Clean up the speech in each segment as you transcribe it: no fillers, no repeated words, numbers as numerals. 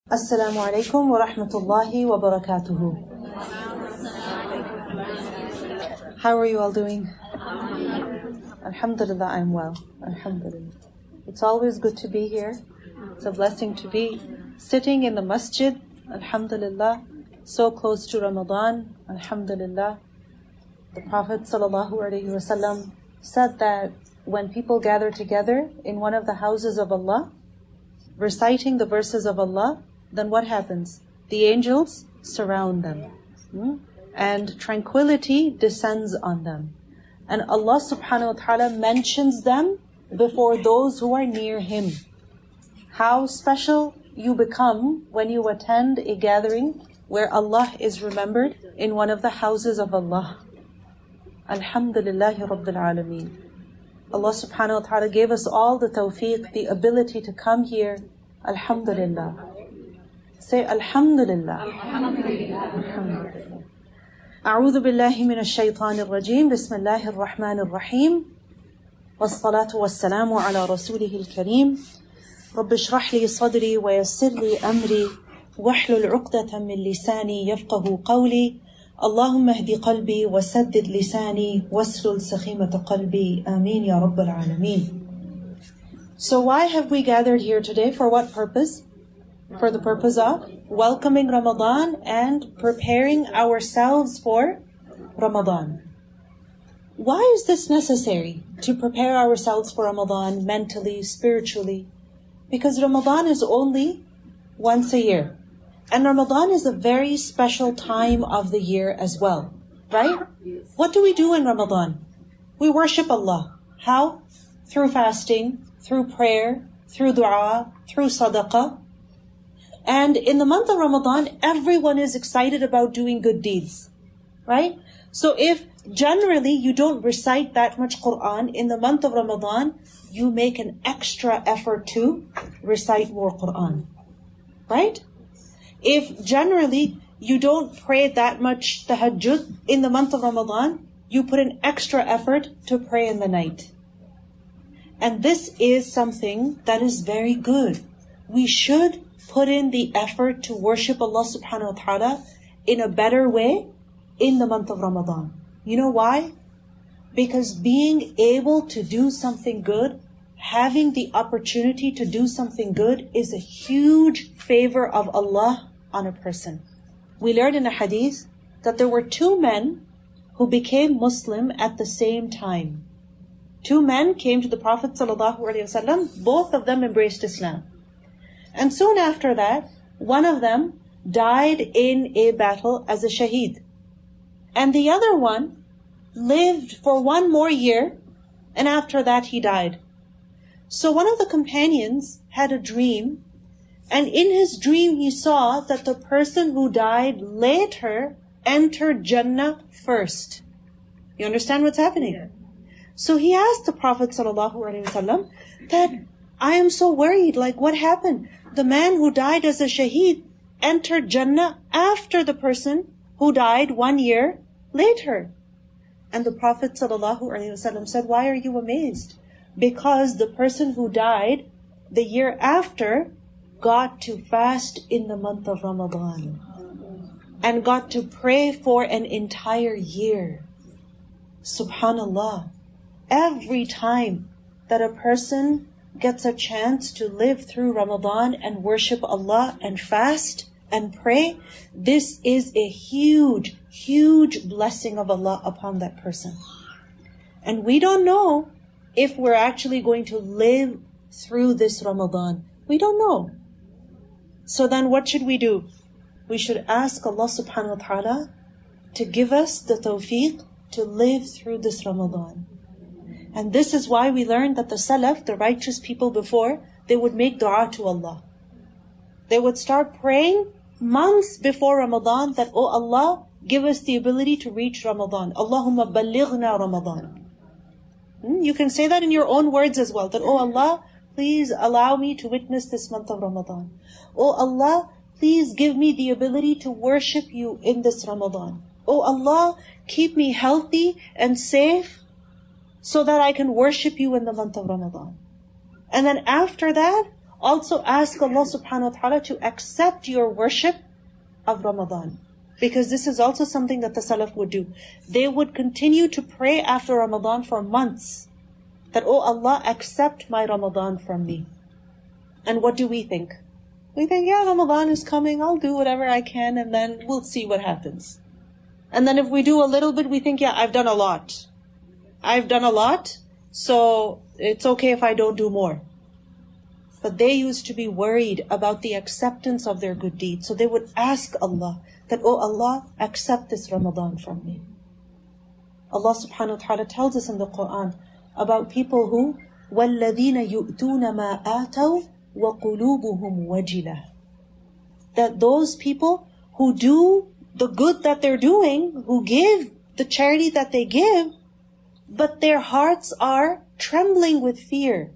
Assalamu alaikum wa rahmatullahi wa barakatuhu. How are you all doing? Alhamdulillah, I'm well. Alhamdulillah. It's always good to be here. It's a blessing to be sitting in the masjid. Alhamdulillah. So close to Ramadan. Alhamdulillah. The Prophet ﷺ said that when people gather together in one of the houses of Allah, reciting the verses of Allah, then what happens? The angels surround them. And tranquility descends on them. And Allah subhanahu wa ta'ala mentions them before those who are near Him. How special you become when you attend a gathering where Allah is remembered in one of the houses of Allah. Alhamdulillahi Rabbil Alameen. Allah subhanahu wa ta'ala gave us all the tawfiq, the ability to come here. Alhamdulillah. Say Alhamdulillah. Alhamdulillah. A'udhu billahi minash shaytanir rajim. Bismillahir rahmanir rahim. Wassalatu wassalamu ala rasulihil kareem. Rabbi shrah li sadri wa yassir li amri. Wahlul 'uqdatan min lisani yafqahu qawli. Allahumma ihdi qalbi wa saddid lisani waslul sakhimata qalbi. Ameen ya Rabbil Alameen. So why have we gathered here today? For what purpose? For the purpose of welcoming Ramadan and preparing ourselves for Ramadan. Why is this necessary to prepare ourselves for Ramadan mentally, spiritually? Because Ramadan is only once a year. And Ramadan is a very special time of the year as well, right? What do we do in Ramadan? We worship Allah. How? Through fasting, through prayer, through dua, through sadaqah. And in the month of Ramadan, everyone is excited about doing good deeds, right? So if generally you don't recite that much Quran, in the month of Ramadan, you make an extra effort to recite more Quran, right? If generally you don't pray that much tahajjud in the month of Ramadan, you put an extra effort to pray in the night. And this is something that is very good. We should put in the effort to worship Allah subhanahu wa ta'ala in a better way in the month of Ramadan. You know why? Because being able to do something good, having the opportunity to do something good is a huge favor of Allah on a person. We learned in a hadith that there were two men who became Muslim at the same time. Two men came to the Prophet ﷺ, both of them embraced Islam. And soon after that, one of them died in a battle as a shaheed. And the other one lived for one more year, and after that he died. So one of the companions had a dream, and in his dream he saw that the person who died later entered Jannah first. You understand what's happening? So he asked the Prophet ﷺ that, I am so worried, like what happened? The man who died as a shaheed entered Jannah after the person who died 1 year later. And the Prophet ﷺ said, why are you amazed? Because the person who died the year after got to fast in the month of Ramadan and got to pray for an entire year. Subhanallah. Every time that a person gets a chance to live through Ramadan and worship Allah and fast and pray, this is a huge, huge blessing of Allah upon that person. And we don't know if we're actually going to live through this Ramadan. We don't know. So then what should we do? We should ask Allah subhanahu wa ta'ala to give us the tawfiq to live through this Ramadan. And this is why we learned that the Salaf, the righteous people before, they would make dua to Allah. They would start praying months before Ramadan that, oh Allah, give us the ability to reach Ramadan. Allahumma ballighna Ramadan. You can say that in your own words as well, that, oh Allah, please allow me to witness this month of Ramadan. Oh Allah, please give me the ability to worship you in this Ramadan. Oh Allah, keep me healthy and safe so that I can worship you in the month of Ramadan. And then after that, Also ask Allah subhanahu wa ta'ala to accept your worship of Ramadan. Because this is also something that the Salaf would do. They would continue to pray after Ramadan for months. That, oh Allah, accept my Ramadan from me. And what do we think? We think, yeah, Ramadan is coming, I'll do whatever I can, and then we'll see what happens. And then if we do a little bit, we think, yeah, I've done a lot. So it's okay if I don't do more. But they used to be worried about the acceptance of their good deeds. So they would ask Allah that, oh Allah, accept this Ramadan from me. Allah subhanahu wa ta'ala tells us in the Quran about people who, وَالَّذِينَ يُؤْتُونَ مَا آتَوْا وَقُلُوبُهُمْ وَجِلَةٌ. That those people who do the good that they're doing, who give the charity that they give, but their hearts are trembling with fear.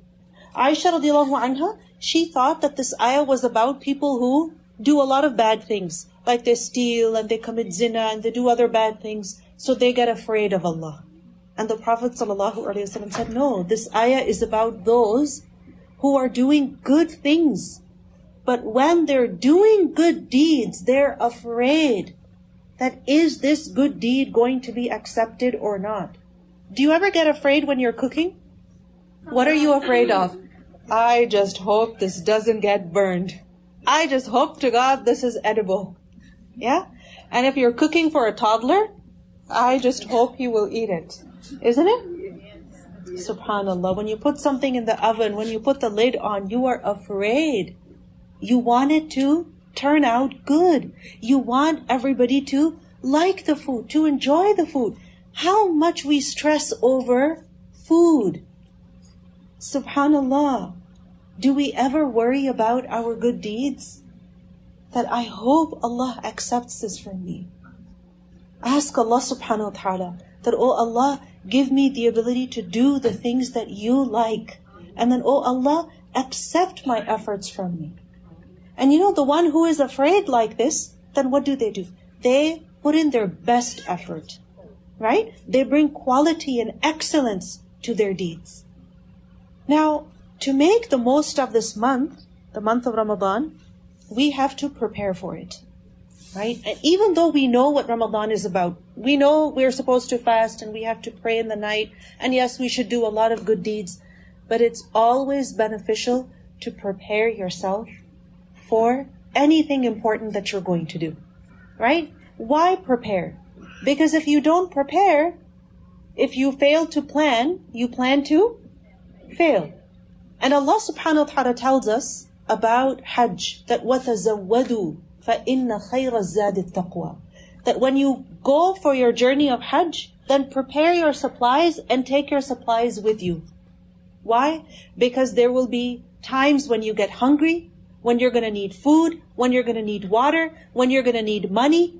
Aisha radiallahu anha, she thought that this ayah was about people who do a lot of bad things. Like they steal and they commit zina and they do other bad things. So they get afraid of Allah. And the Prophet ﷺ said, no, this ayah is about those who are doing good things. But when they're doing good deeds, they're afraid that is this good deed going to be accepted or not? Do you ever get afraid when you're cooking? What are you afraid of? I just hope this doesn't get burned. I just hope to God this is edible. Yeah? And if you're cooking for a toddler, I just hope he will eat it. Isn't it? Subhanallah. When you put something in the oven, when you put the lid on, you are afraid. You want it to turn out good. You want everybody to like the food, to enjoy the food. How much we stress over food. Subhanallah. Do we ever worry about our good deeds? That I hope Allah accepts this from me. Ask Allah subhanahu wa ta'ala that, oh Allah, give me the ability to do the things that you like. And then, oh Allah, accept my efforts from me. And you know, the one who is afraid like this, then what do? They put in their best effort. Right? They bring quality and excellence to their deeds. Now, to make the most of this month, the month of Ramadan, we have to prepare for it. Right? And even though we know what Ramadan is about, we know we're supposed to fast and we have to pray in the night, and yes, we should do a lot of good deeds, but it's always beneficial to prepare yourself for anything important that you're going to do. Right? Why prepare? Because if you don't prepare, if you fail to plan, you plan to fail. And Allah subhanahu wa ta'ala tells us about Hajj, that وَتَزَوَّدُوا فَإِنَّ خَيْرَ الزَّادِ التَّقْوَى. That when you go for your journey of Hajj, then prepare your supplies and take your supplies with you. Why? Because there will be times when you get hungry, when you're going to need food, when you're going to need water, when you're going to need money.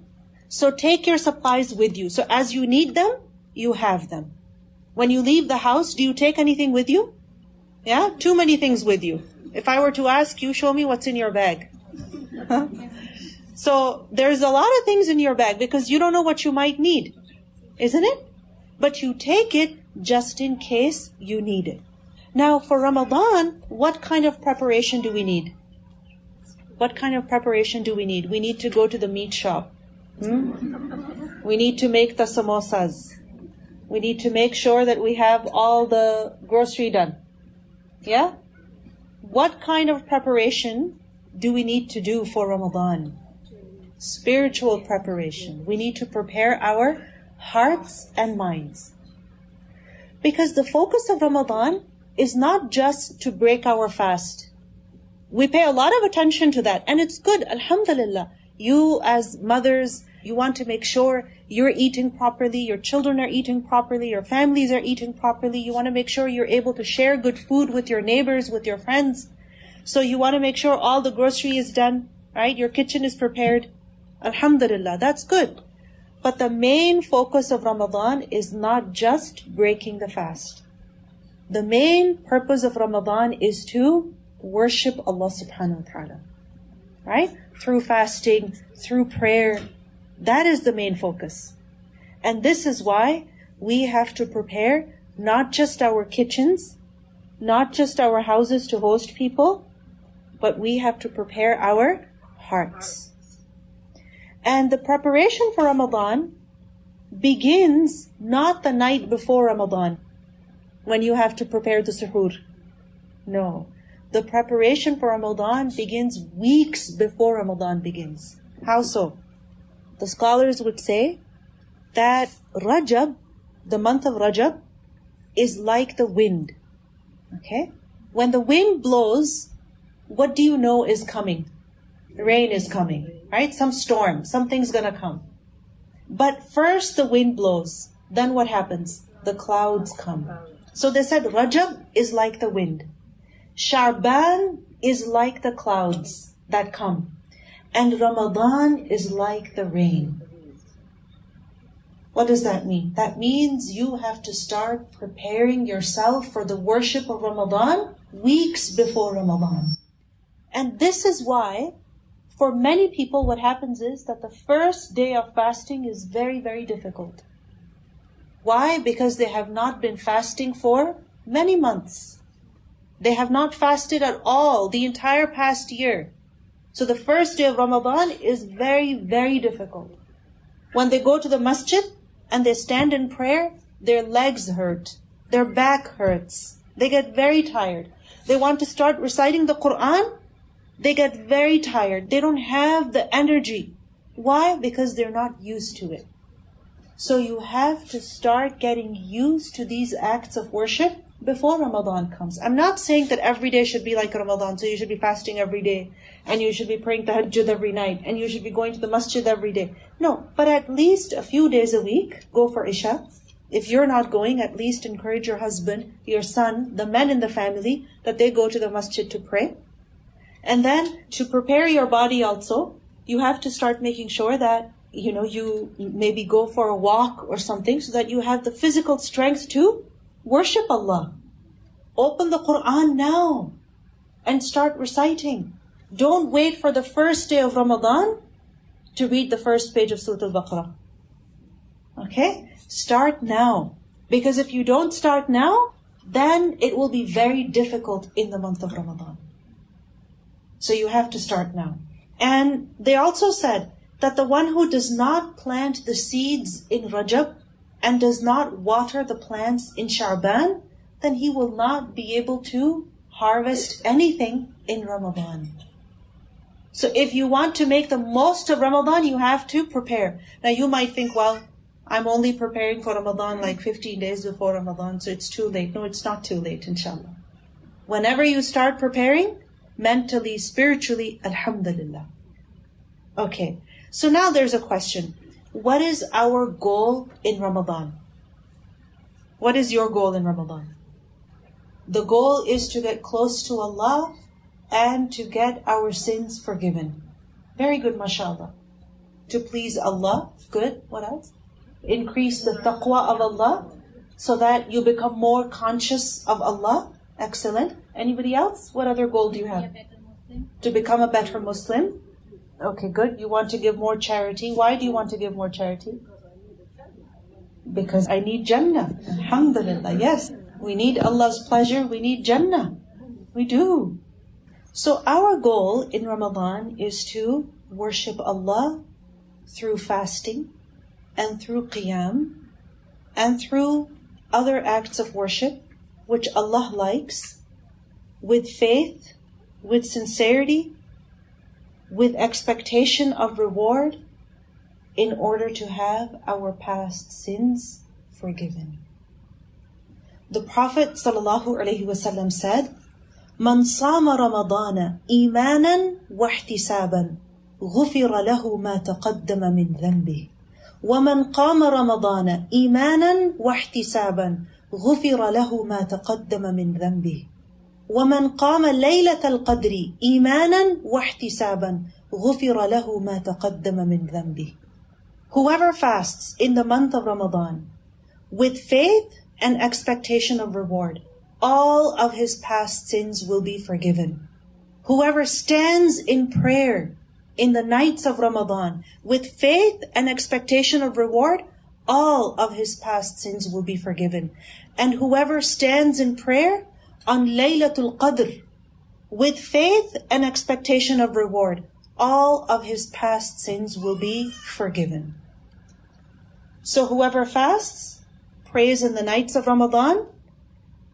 So take your supplies with you. So as you need them, you have them. When you leave the house, do you take anything with you? Yeah? Too many things with you. If I were to ask you, show me what's in your bag. So there's a lot of things in your bag because you don't know what you might need. Isn't it? But you take it just in case you need it. Now for Ramadan, what kind of preparation do we need? What kind of preparation do we need? We need to go to the meat shop. We need to make the samosas. We need to make sure that we have all the grocery done. Yeah? What kind of preparation do we need to do for Ramadan? Spiritual preparation. We need to prepare our hearts and minds. Because the focus of Ramadan is not just to break our fast. We pay a lot of attention to that, and it's good, alhamdulillah. You as mothers, you want to make sure you're eating properly, your children are eating properly, your families are eating properly. You want to make sure you're able to share good food with your neighbors, with your friends. So you want to make sure all the grocery is done, right? Your kitchen is prepared. Alhamdulillah, that's good. But the main focus of Ramadan is not just breaking the fast. The main purpose of Ramadan is to worship Allah subhanahu wa ta'ala. Right? Through fasting, through prayer. That is the main focus. And this is why we have to prepare not just our kitchens, not just our houses to host people, but we have to prepare our hearts. And the preparation for Ramadan begins not the night before Ramadan, when you have to prepare the suhoor. No. The preparation for Ramadan begins weeks before Ramadan begins. How so? The scholars would say that Rajab, the month of Rajab, is like the wind. Okay? When the wind blows, what do you know is coming? Rain is coming, right? Some storm, something's gonna come. But first the wind blows. Then what happens? The clouds come. So they said Rajab is like the wind. Sha'ban is like the clouds that come. And Ramadan is like the rain. What does that mean? That means you have to start preparing yourself for the worship of Ramadan weeks before Ramadan. And this is why, for many people, what happens is that the first day of fasting is very, very difficult. Why? Because they have not been fasting for many months. They have not fasted at all the entire past year. So the first day of Ramadan is very, very difficult. When they go to the masjid and they stand in prayer, their legs hurt, their back hurts. They get very tired. They want to start reciting the Quran, they get very tired. They don't have the energy. Why? Because they're not used to it. So you have to start getting used to these acts of worship before Ramadan comes. I'm not saying that every day should be like Ramadan, so you should be fasting every day, and you should be praying tahajjud every night, and you should be going to the masjid every day. No, but at least a few days a week, go for Isha. If you're not going, at least encourage your husband, your son, the men in the family, that they go to the masjid to pray. And then, to prepare your body also, you have to start making sure that, you maybe go for a walk or something, so that you have the physical strength to worship Allah. Open the Quran now and start reciting. Don't wait for the first day of Ramadan to read the first page of Surah Al-Baqarah. Okay? Start now. Because if you don't start now, then it will be very difficult in the month of Ramadan. So you have to start now. And they also said that the one who does not plant the seeds in Rajab and does not water the plants in Sha'ban, then he will not be able to harvest anything in Ramadan. So if you want to make the most of Ramadan, you have to prepare. Now you might think, well, I'm only preparing for Ramadan like 15 days before Ramadan, so it's too late. No, it's not too late, inshallah. Whenever you start preparing, mentally, spiritually, alhamdulillah. Okay, so now there's a question. What is our goal in Ramadan? What is your goal in Ramadan? The goal is to get close to Allah and to get our sins forgiven. Very good, mashallah. To please Allah, good. What else? Increase the taqwa of Allah so that you become more conscious of Allah. Excellent. Anybody else? What other goal do you have? To become a better Muslim. Okay, good. You want to give more charity. Why do you want to give more charity? Because I need Jannah. Alhamdulillah. Yes. We need Allah's pleasure. We need Jannah. We do. So our goal in Ramadan is to worship Allah through fasting and through qiyam and through other acts of worship which Allah likes, with faith, with sincerity, with expectation of reward, in order to have our past sins forgiven. The Prophet ﷺ said, "Man sama Ramadana imanan wa ihtisaban, ghufira lahu ma taqaddama min dhanbih. وَمَنْ قَامَ رَمَضَانَ إِيمَانًا وَاحْتِسَابًا غُفِرَ لَهُ مَا تَقَدَّمَ مِنْ ذَنْبِهِ وَمَنْ قَامَ لَيْلَةَ الْقَدْرِ إِيمَانًا وَاحْتِسَابًا غُفِرَ لَهُ مَا تَقَدَّمَ مِنْ ذَنْبِهِ." Whoever fasts in the month of Ramadan with faith and expectation of reward, all of his past sins will be forgiven. Whoever stands in prayer in the nights of Ramadan with faith and expectation of reward, all of his past sins will be forgiven. And whoever stands in prayer on Laylatul Qadr, with faith and expectation of reward, all of his past sins will be forgiven. So whoever fasts, prays in the nights of Ramadan,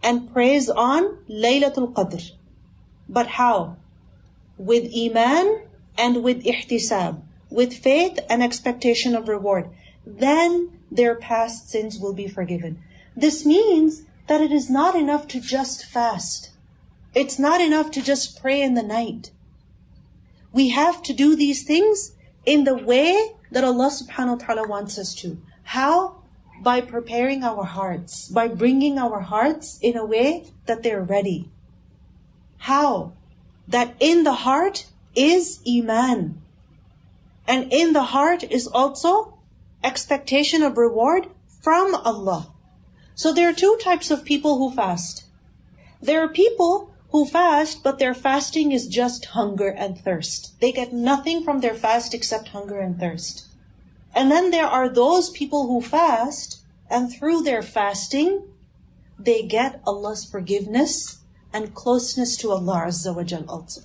and prays on Laylatul Qadr. But how? With iman and with ihtisab, with faith and expectation of reward. Then their past sins will be forgiven. This means that it is not enough to just fast. It's not enough to just pray in the night. We have to do these things in the way that Allah subhanahu wa ta'ala wants us to. How? By preparing our hearts, by bringing our hearts in a way that they're ready. How? That in the heart is iman. And in the heart is also expectation of reward from Allah. So there are two types of people who fast. There are people who fast, but their fasting is just hunger and thirst. They get nothing from their fast except hunger and thirst. And then there are those people who fast, and through their fasting, they get Allah's forgiveness and closeness to Allah Azza wa Jal also.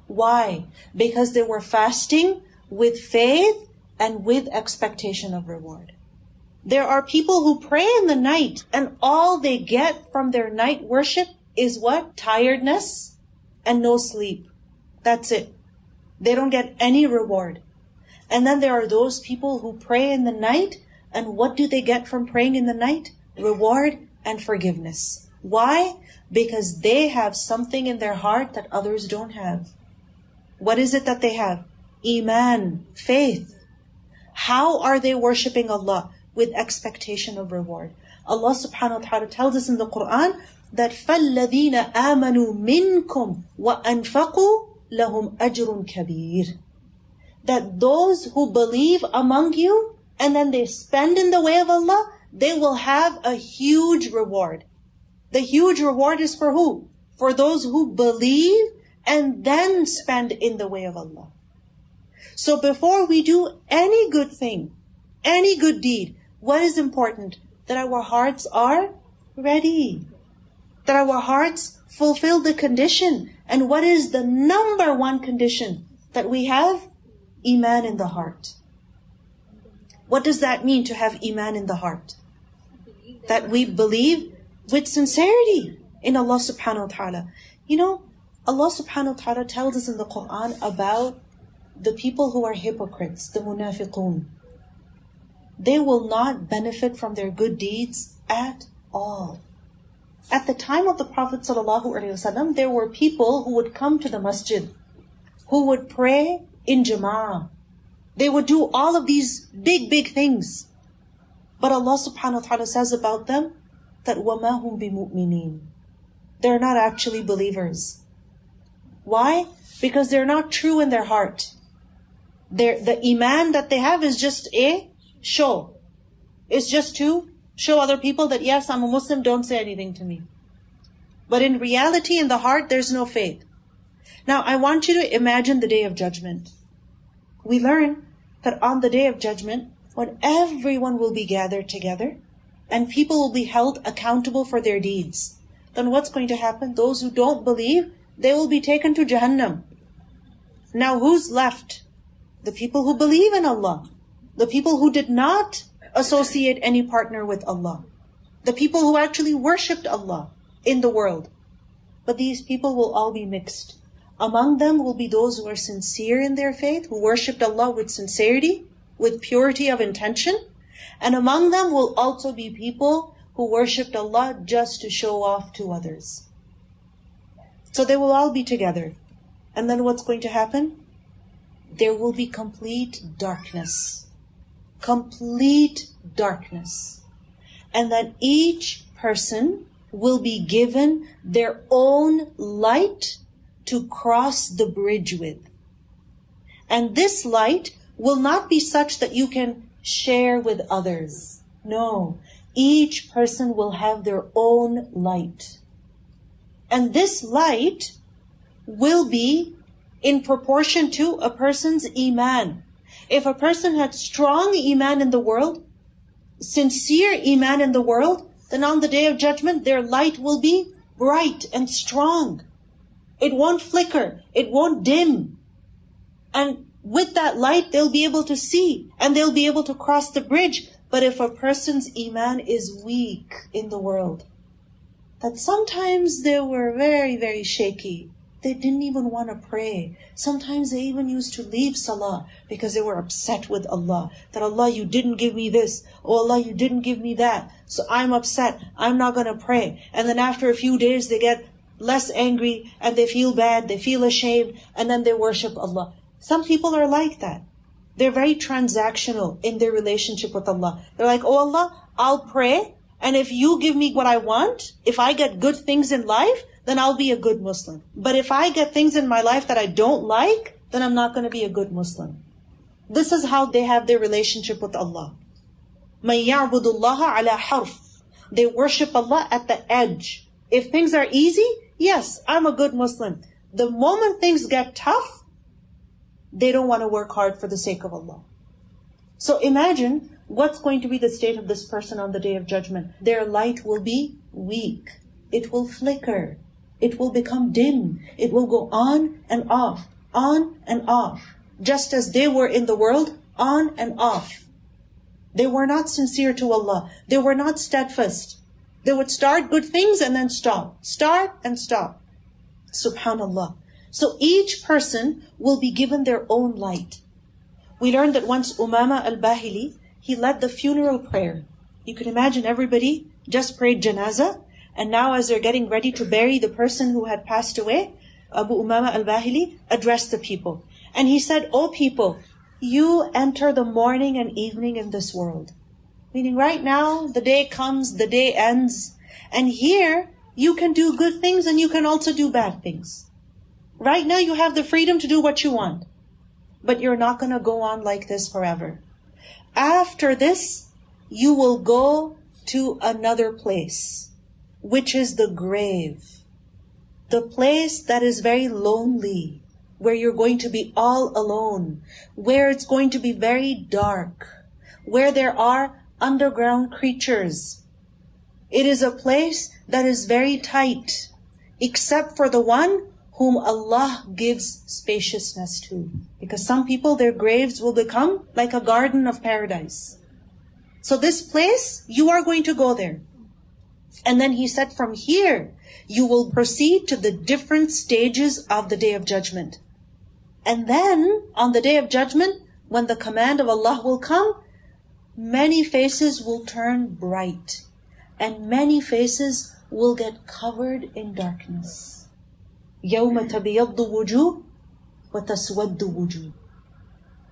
Why? Because they were fasting with faith and with expectation of reward. There are people who pray in the night, and all they get from their night worship is what? Tiredness and no sleep. That's it. They don't get any reward. And then there are those people who pray in the night, and what do they get from praying in the night? Reward and forgiveness. Why? Because they have something in their heart that others don't have. What is it that they have? Iman, faith. How are they worshipping Allah? With expectation of reward. Allah subhanahu wa ta'ala tells us in the Quran that فَالَّذِينَ آمَنُوا مِنْكُمْ وَأَنْفَقُوا لَهُمْ أَجْرٌ كَبِيرٌ. That those who believe among you and then they spend in the way of Allah, they will have a huge reward. The huge reward is for who? For those who believe and then spend in the way of Allah. So before we do any good thing, any good deed, what is important? That our hearts are ready. That our hearts fulfill the condition. And what is the number one condition that we have? Iman in the heart. What does that mean to have iman in the heart? That we believe with sincerity in Allah subhanahu wa ta'ala. You know, Allah subhanahu wa ta'ala tells us in the Quran about the people who are hypocrites, the munafiqun. They will not benefit from their good deeds at all. At the time of the Prophet ﷺ, there were people who would come to the masjid, who would pray in jama'ah. They would do all of these big things. But Allah subhanahu wa ta'ala says about them that وَمَا هُمْ بِمُؤْمِنِينَ. They're not actually believers. Why? Because they're not true in their heart. The iman that they have is just a show. It's just to show other people that yes, I'm a Muslim, don't say anything to me. But in reality, in the heart, there's no faith. Now, I want you to imagine the day of judgment. We learn that on the day of judgment, when everyone will be gathered together and people will be held accountable for their deeds, then what's going to happen? Those who don't believe, they will be taken to Jahannam. Now, who's left? The people who believe in Allah. The people who did not associate any partner with Allah. The people who actually worshipped Allah in the world. But these people will all be mixed. Among them will be those who are sincere in their faith, who worshipped Allah with sincerity, with purity of intention. And among them will also be people who worshipped Allah just to show off to others. So they will all be together. And then what's going to happen? There will be complete darkness. Complete darkness. And then each person will be given their own light to cross the bridge with. And this light will not be such that you can share with others. No, each person will have their own light. And this light will be in proportion to a person's iman. If a person had strong iman in the world, sincere iman in the world, then on the day of judgment, their light will be bright and strong. It won't flicker. It won't dim. And with that light, they'll be able to see and they'll be able to cross the bridge. But if a person's iman is weak in the world, that sometimes they were very, very shaky. They didn't even want to pray. Sometimes they even used to leave salah because they were upset with Allah. That Allah, you didn't give me this. Oh Allah, you didn't give me that. So I'm upset. I'm not going to pray. And then after a few days, they get less angry and they feel bad. They feel ashamed. And then they worship Allah. Some people are like that. They're very transactional in their relationship with Allah. They're like, oh Allah, I'll pray. And if you give me what I want, if I get good things in life, then I'll be a good Muslim. But if I get things in my life that I don't like, then I'm not going to be a good Muslim. This is how they have their relationship with Allah. مَن يَعْبُدُ اللَّهَ عَلَى حَرْفٍ. They worship Allah at the edge. If things are easy, yes, I'm a good Muslim. The moment things get tough, they don't want to work hard for the sake of Allah. So imagine what's going to be the state of this person on the Day of Judgment. Their light will be weak. It will flicker. It will become dim. It will go on and off, on and off. Just as they were in the world, on and off. They were not sincere to Allah. They were not steadfast. They would start good things and then stop. Start and stop. Subhanallah. So each person will be given their own light. We learned that once Umama al-Bahili, he led the funeral prayer. You can imagine everybody just prayed janazah. And now as they're getting ready to bury the person who had passed away, Abu Umama al-Bahili addressed the people. And he said, "O people, you enter the morning and evening in this world." Meaning right now, the day comes, the day ends. And here, you can do good things and you can also do bad things. Right now, you have the freedom to do what you want. But you're not going to go on like this forever. After this, you will go to another place, which is the grave. The place that is very lonely, where you're going to be all alone, where it's going to be very dark, where there are underground creatures. It is a place that is very tight, except for the one whom Allah gives spaciousness to. Because some people, their graves will become like a garden of paradise. So this place, you are going to go there. And then he said, from here, you will proceed to the different stages of the Day of Judgment. And then, on the Day of Judgment, when the command of Allah will come, many faces will turn bright. And many faces will get covered in darkness. يَوْمَ تَبْيَضُّ وُجُوهٌ وَتَسْوَدُّ وُجُوهٌ.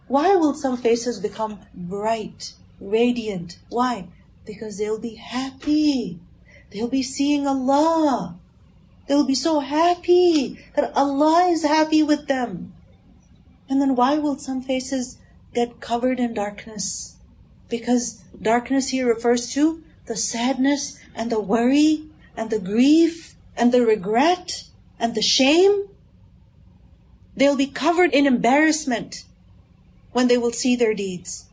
Why will some faces become bright, radiant? Why? Because they'll be happy. They'll be seeing Allah. They'll be so happy that Allah is happy with them. And then why will some faces get covered in darkness? Because darkness here refers to the sadness and the worry and the grief and the regret and the shame. They'll be covered in embarrassment when they will see their deeds.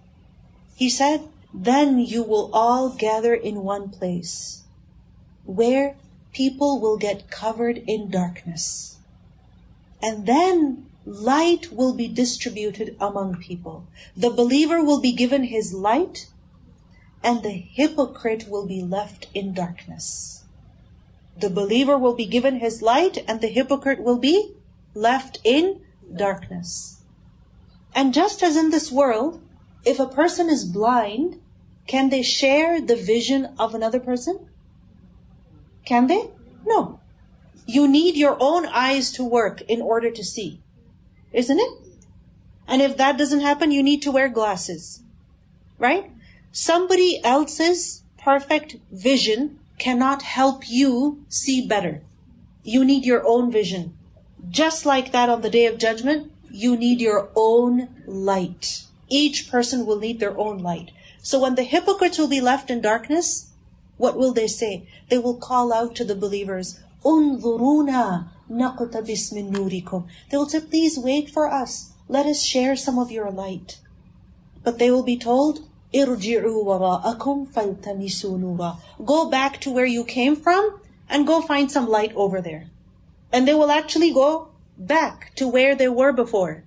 He said, then you will all gather in one place where people will get covered in darkness. And then light will be distributed among people. The believer will be given his light, and the hypocrite will be left in darkness. The believer will be given his light, and the hypocrite will be left in darkness. And just as in this world, if a person is blind, can they share the vision of another person? Can they? No. You need your own eyes to work in order to see. Isn't it? And if that doesn't happen, you need to wear glasses. Right? Somebody else's perfect vision cannot help you see better. You need your own vision. Just like that on the Day of Judgment, you need your own light. Each person will need their own light. So when the hypocrites will be left in darkness, what will they say? They will call out to the believers, "Unzuruna naqtabis min nurikum." They will say, please wait for us. Let us share some of your light. But they will be told, "Irji'u wara'akum faltamisu nura." Go back to where you came from and go find some light over there. And they will actually go back to where they were before.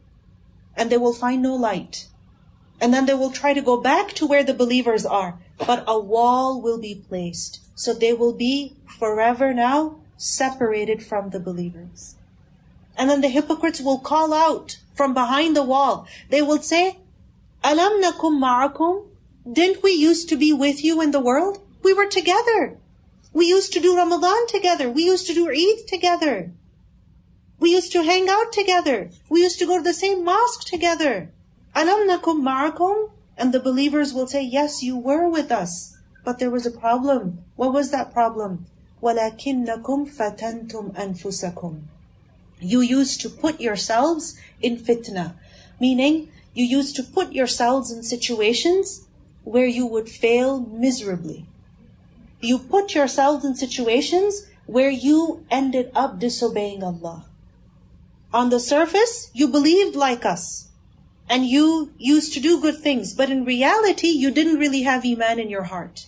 And they will find no light. And then they will try to go back to where the believers are. But a wall will be placed. So they will be forever now separated from the believers. And then the hypocrites will call out from behind the wall. They will say, Alam nakum ma'akum? Didn't we used to be with you in the world? We were together. We used to do Ramadan together. We used to do Eid together. We used to hang out together. We used to go to the same mosque together. Alam nakum ma'akum? And the believers will say, yes, you were with us. But there was a problem. What was that problem? وَلَكِنَّكُمْ فَتَنْتُمْ أَنفُسَكُمْ. You used to put yourselves in fitna. Meaning, you used to put yourselves in situations where you would fail miserably. You put yourselves in situations where you ended up disobeying Allah. On the surface, you believed like us. And you used to do good things. But in reality, you didn't really have Iman in your heart.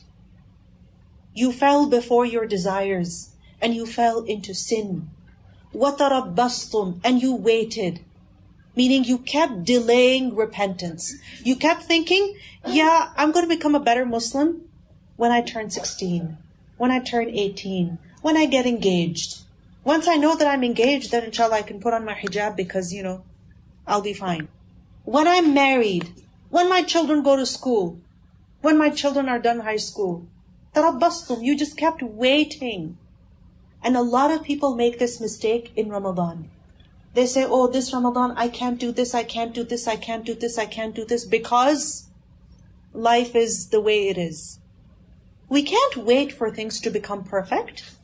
You fell before your desires. And you fell into sin. وَتَرَبَّصْتُمْ. And you waited. Meaning you kept delaying repentance. You kept thinking, yeah, I'm going to become a better Muslim when I turn 16, when I turn 18, when I get engaged. Once I know that I'm engaged, then inshallah I can put on my hijab because, I'll be fine. When I'm married, when my children go to school, when my children are done high school, tarabbastum, you just kept waiting. And a lot of people make this mistake in Ramadan. They say, oh, this Ramadan, I can't do this, I can't do this, I can't do this, I can't do this, because life is the way it is. We can't wait for things to become perfect.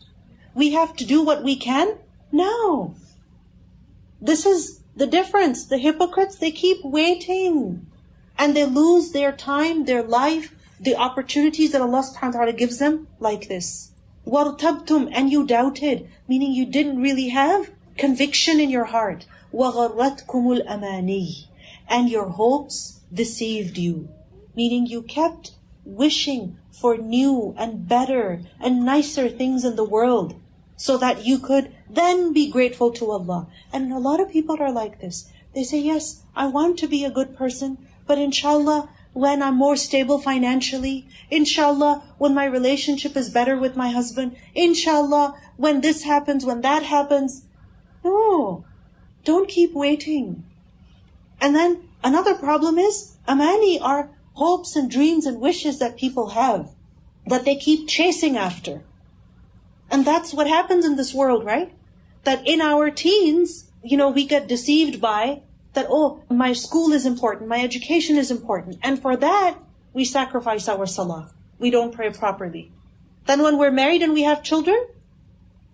We have to do what we can now. This is the difference. The hypocrites, they keep waiting. And they lose their time, their life, the opportunities that Allah subhanahu wa ta'ala gives them like this. وَارْتَبْتُمْ. And you doubted, meaning you didn't really have conviction in your heart. وَغَرَّتْكُمُ الْأَمَانِيِّ. And your hopes deceived you. Meaning you kept wishing for new and better and nicer things in the world so that you could then be grateful to Allah. And a lot of people are like this. They say, yes, I want to be a good person, but inshallah, when I'm more stable financially, inshallah, when my relationship is better with my husband, inshallah, when this happens, when that happens. No, don't keep waiting. And then another problem is, amani are hopes and dreams and wishes that people have, that they keep chasing after. And that's what happens in this world, right? That in our teens, we get deceived by that, oh, my school is important, my education is important. And for that, we sacrifice our salah. We don't pray properly. Then when we're married and we have children,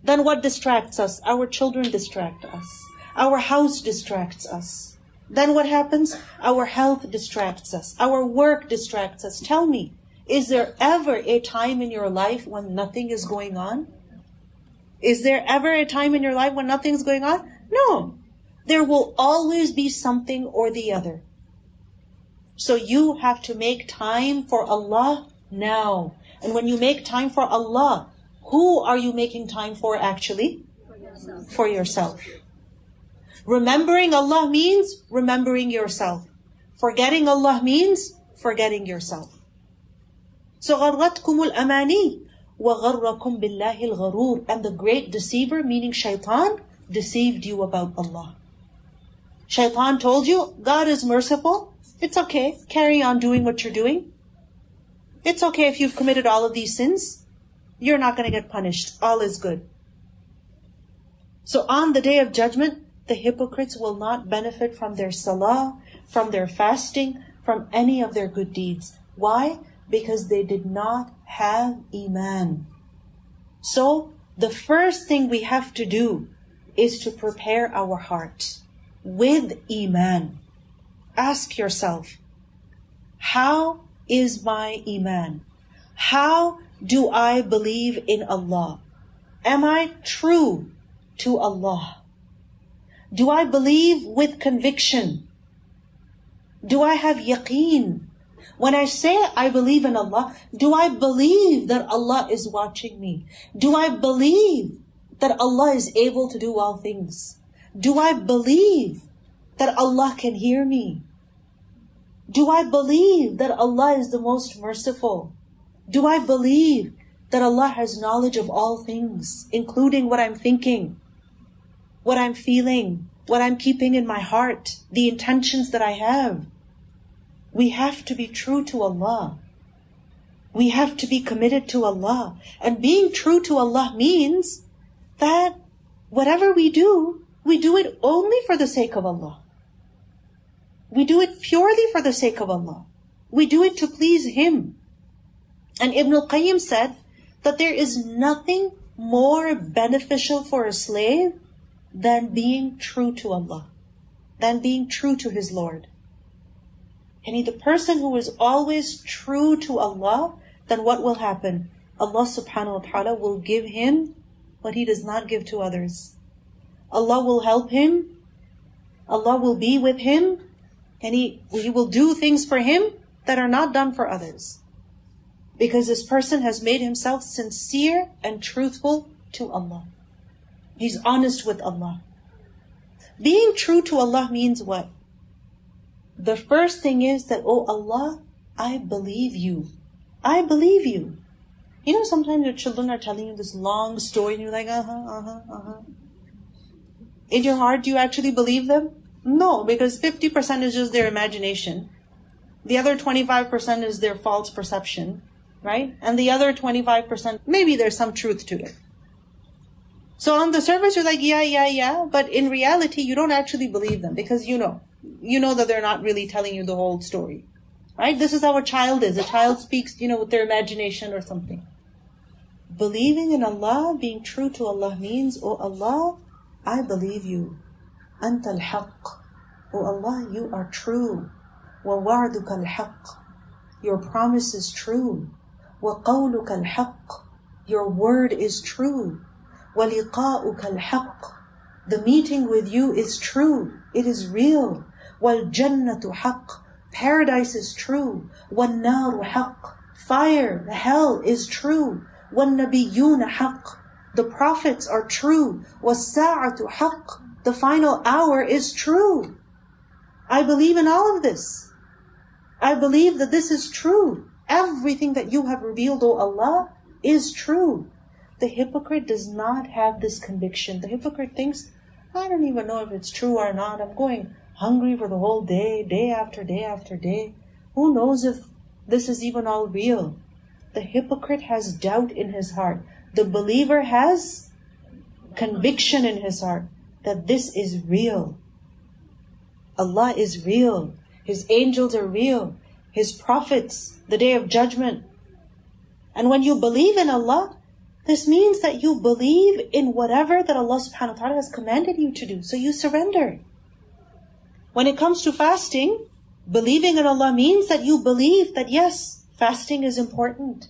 then what distracts us? Our children distract us. Our house distracts us. Then what happens? Our health distracts us. Our work distracts us. Tell me, is there ever a time in your life when nothing is going on? Is there ever a time in your life when nothing is going on? No. There will always be something or the other. So you have to make time for Allah now. And when you make time for Allah, who are you making time for actually? For yourself. Remembering Allah means remembering yourself. Forgetting Allah means forgetting yourself. So غَرَّتْكُمُ الْأَمَانِي وَغَرَّكُمْ بِاللَّهِ الْغَرُورِ. And the great deceiver, meaning shaitan, deceived you about Allah. Shaitan told you, God is merciful. It's okay. Carry on doing what you're doing. It's okay if you've committed all of these sins. You're not going to get punished. All is good. So on the day of judgment, the hypocrites will not benefit from their salah, from their fasting, from any of their good deeds. Why? Because they did not have Iman. So the first thing we have to do is to prepare our heart with Iman. Ask yourself, how is my Iman? How do I believe in Allah? Am I true to Allah? Do I believe with conviction? Do I have yaqeen? When I say I believe in Allah, do I believe that Allah is watching me? Do I believe that Allah is able to do all things? Do I believe that Allah can hear me? Do I believe that Allah is the most merciful? Do I believe that Allah has knowledge of all things, including what I'm thinking, what I'm feeling, what I'm keeping in my heart, the intentions that I have? We have to be true to Allah. We have to be committed to Allah. And being true to Allah means that whatever we do it only for the sake of Allah. We do it purely for the sake of Allah. We do it to please Him. And Ibn al-Qayyim said that there is nothing more beneficial for a slave than being true to Allah, than being true to his Lord. And the person who is always true to Allah, then what will happen? Allah subhanahu wa ta'ala will give him what He does not give to others. Allah will help him. Allah will be with him. And He will do things for him that are not done for others. Because this person has made himself sincere and truthful to Allah. He's honest with Allah. Being true to Allah means what? The first thing is that, oh Allah, I believe you. I believe you. You know, sometimes your children are telling you this long story and you're like, In your heart, do you actually believe them? No, because 50% is just their imagination. The other 25% is their false perception, right? And the other 25%, maybe there's some truth to it. So on the surface, you're like, yeah. But in reality, you don't actually believe them because you know that they're not really telling you the whole story, right? This is how a child is. A child speaks, with their imagination or something. Believing in Allah, being true to Allah means, oh Allah, I believe you. Antal-Haq. Oh Allah, you are true. وَوَعْدُكَ الْحَقِّ. Your promise is true. وَقَوْلُكَ الْحَقِّ. Your word is true. وَلِقَاؤُكَ الْحَقِّ. The meeting with you is true. It is real. وَالْجَنَّةُ حَقِّ. Paradise is true. وَالنَّارُ حَقِّ. Fire, hell is true. وَالنَّبِيُّونَ حَقِّ. The prophets are true. وَالسَّاعَةُ حَقِّ. The final hour is true. I believe in all of this. I believe that this is true. Everything that you have revealed, O Allah, is true. The hypocrite does not have this conviction. The hypocrite thinks, I don't even know if it's true or not. I'm going hungry for the whole day, day after day after day. Who knows if this is even all real? The hypocrite has doubt in his heart. The believer has conviction in his heart that this is real. Allah is real. His angels are real. His prophets, the day of judgment. And when you believe in Allah, this means that you believe in whatever that Allah subhanahu wa ta'ala has commanded you to do. So you surrender. When it comes to fasting, believing in Allah means that you believe that yes, fasting is important.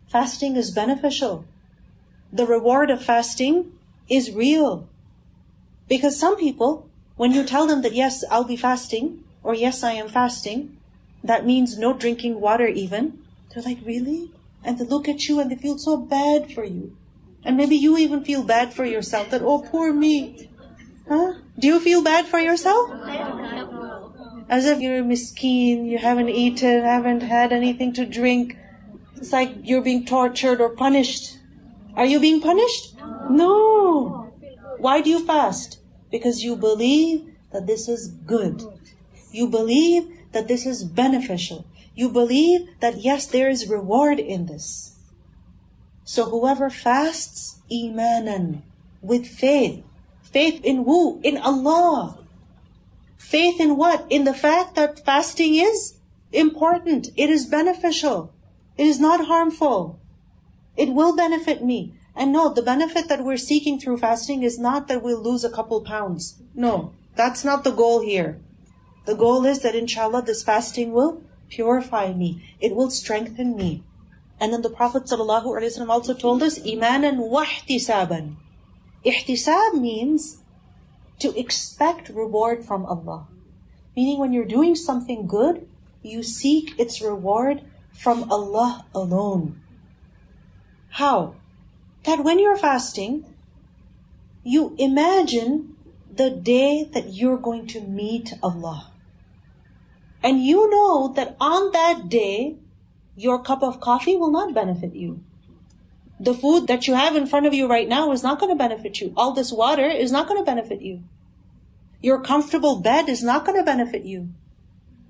Fasting is beneficial. The reward of fasting is real. Because some people, when you tell them that yes, I'll be fasting, or yes, I am fasting, that means no drinking water even, they're like, really? And they look at you and they feel so bad for you. And maybe you even feel bad for yourself, that, oh, poor me. Huh? Do you feel bad for yourself? As if you're miskeen, you haven't eaten, haven't had anything to drink. It's like you're being tortured or punished. Are you being punished? No. Why do you fast? Because you believe that this is good. You believe that this is beneficial. You believe that yes, there is reward in this. So whoever fasts imanan, with faith. Faith in who? In Allah. Faith in what? In the fact that fasting is important. It is beneficial. It is not harmful. It will benefit me. And no, the benefit that we're seeking through fasting is not that we'll lose a couple pounds. No, that's not the goal here. The goal is that inshallah this fasting will purify me. It will strengthen me. And then the Prophet ﷺ also told us, imanan wa ihtisaban. Ihtisab means to expect reward from Allah. Meaning when you're doing something good, you seek its reward from Allah alone. How? That when you're fasting, you imagine the day that you're going to meet Allah. And you know that on that day, your cup of coffee will not benefit you. The food that you have in front of you right now is not going to benefit you. All this water is not going to benefit you. Your comfortable bed is not going to benefit you.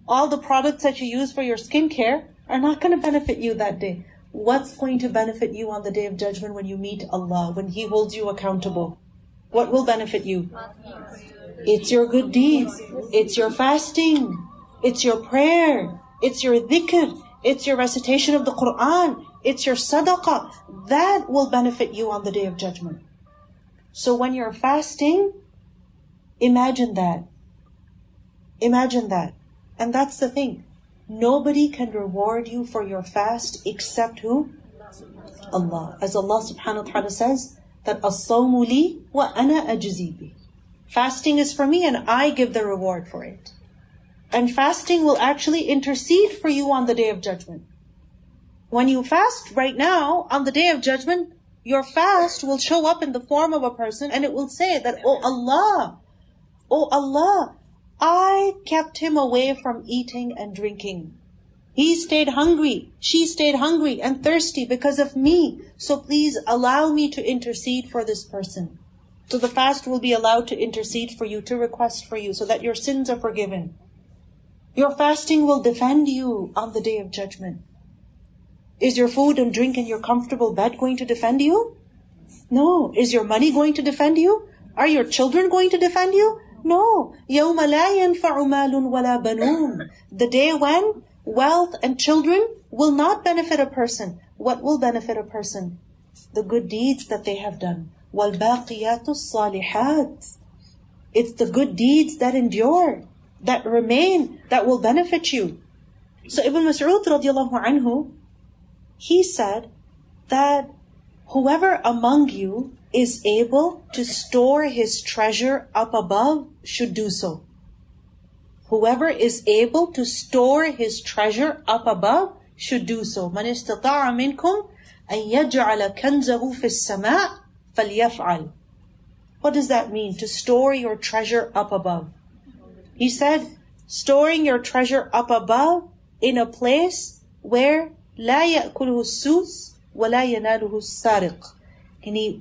All the products that you use for your skincare are not going to benefit you that day. What's going to benefit you on the Day of Judgment when you meet Allah, when He holds you accountable? What will benefit you? It's your good deeds. It's your fasting. It's your prayer. It's your dhikr. It's your recitation of the Quran. It's your sadaqah. That will benefit you on the Day of Judgment. So when you're fasting, imagine that. Imagine that. And that's the thing. Nobody can reward you for your fast except who? Allah. As Allah subhanahu wa ta'ala says, that as-sawmu li wa ana ajzi bi. Fasting is for me and I give the reward for it. And fasting will actually intercede for you on the Day of Judgment. When you fast right now, on the Day of Judgment, your fast will show up in the form of a person and it will say that, oh Allah, I kept him away from eating and drinking. He stayed hungry, she stayed hungry and thirsty because of me. So please allow me to intercede for this person. So the fast will be allowed to intercede for you, to request for you, so that your sins are forgiven. Your fasting will defend you on the Day of Judgment. Is your food and drink in your comfortable bed going to defend you? No. Is your money going to defend you? Are your children going to defend you? No. يَوْمَ لَا يَنْفَعُ مَالٌ وَلَا بَنُونَ. The day when wealth and children will not benefit a person. What will benefit a person? The good deeds that they have done. وَالْبَاقِيَاتُ الصَّالِحَاتِ. It's the good deeds that endure, that remain, that will benefit you. So Ibn Mas'ud radiallahu anhu, he said that whoever among you is able to store his treasure up above should do so. Whoever is able to store his treasure up above should do so. مَنِ اسْتَطَاعَ مِنْكُمْ أَنْ يَجْعَلَ كَنْزَهُ فِي السَّمَاءِ فَلْيَفْعَلْ. What does that mean? To store your treasure up above. He said, storing your treasure up above in a place where لا يأكله السوس ولا يناله السارق.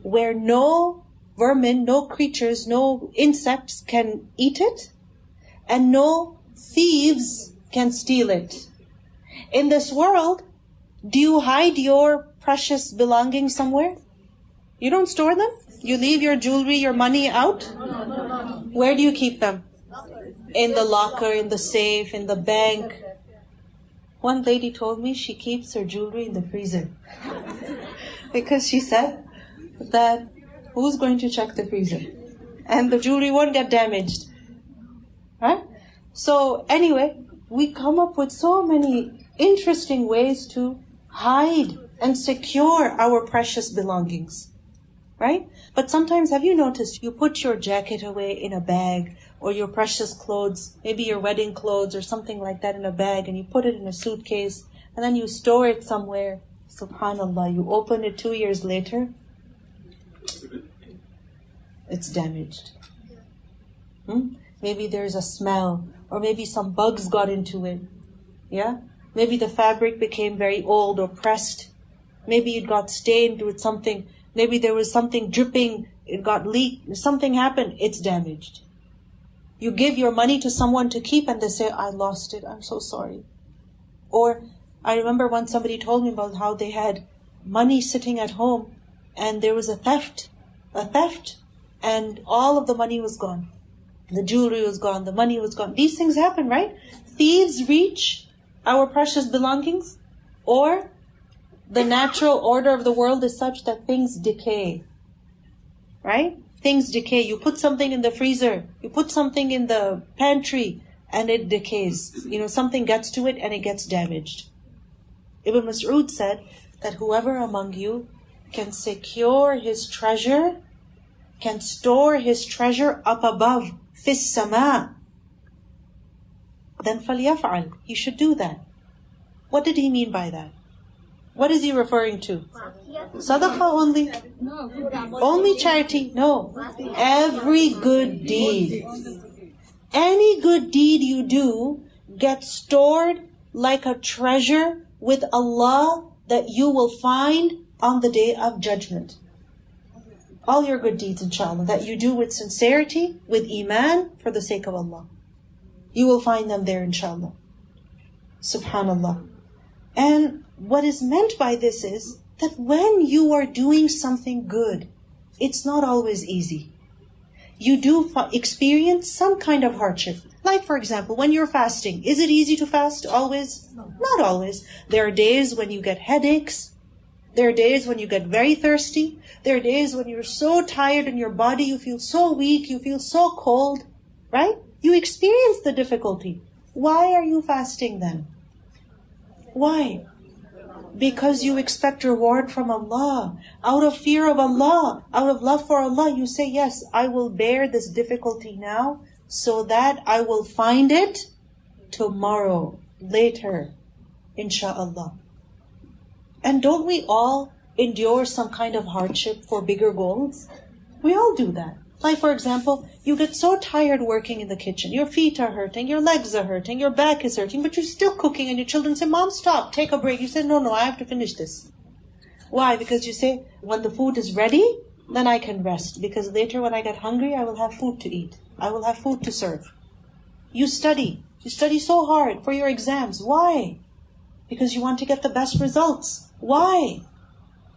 Where no vermin, no creatures, no insects can eat it, and no thieves can steal it. In this world, do you hide your precious belongings somewhere? You don't store them? You leave your jewelry, your money out? Where do you keep them? In the locker, in the safe, in the bank. One lady told me she keeps her jewelry in the freezer. Because she said that who's going to check the freezer? And the jewelry won't get damaged. Right? So anyway, we come up with so many interesting ways to hide and secure our precious belongings. Right? But sometimes, have you noticed, you put your jacket away in a bag, or your precious clothes, maybe your wedding clothes or something like that, in a bag, and you put it in a suitcase, and then you store it somewhere. Subhanallah, you open it 2 years later, it's damaged. Maybe there's a smell, or maybe some bugs got into it. Yeah? Maybe the fabric became very old or pressed. Maybe it got stained with something. Maybe there was something dripping, it got leaked, something happened, it's damaged. You give your money to someone to keep and they say, I lost it, I'm so sorry. Or I remember once somebody told me about how they had money sitting at home and there was a theft, and all of the money was gone. The jewelry was gone, the money was gone. These things happen, right? Thieves reach our precious belongings, or the natural order of the world is such that things decay. Right? Things decay. You put something in the freezer, you put something in the pantry, and it decays. Something gets to it and it gets damaged. Ibn Mas'ud said that whoever among you can secure his treasure, can store his treasure up above, فِي السَّمَاءِ, then فَلْيَفْعَلْ. He should do that. What did he mean by that? What is he referring to? Sadaqah only? Only charity? No. Every good deed. Any good deed you do gets stored like a treasure with Allah that you will find on the day of judgment. All your good deeds, inshallah, that you do with sincerity, with iman, for the sake of Allah, you will find them there, inshallah. Subhanallah. And what is meant by this is that when you are doing something good, it's not always easy. You do experience some kind of hardship. Like, for example, when you're fasting, is it easy to fast always? Not always. There are days when you get headaches. There are days when you get very thirsty. There are days when you're so tired in your body, you feel so weak, you feel so cold, right? You experience the difficulty. Why are you fasting then? Why? Because you expect reward from Allah. Out of fear of Allah, out of love for Allah, you say, yes, I will bear this difficulty now so that I will find it tomorrow, later, insha'Allah. And don't we all endure some kind of hardship for bigger goals? We all do that. Like, for example, you get so tired working in the kitchen. Your feet are hurting, your legs are hurting, your back is hurting, but you're still cooking and your children say, Mom, stop, take a break. You say, no, I have to finish this. Why? Because you say, when the food is ready, then I can rest. Because later when I get hungry, I will have food to eat. I will have food to serve. You study. You study so hard for your exams. Why? Because you want to get the best results. Why?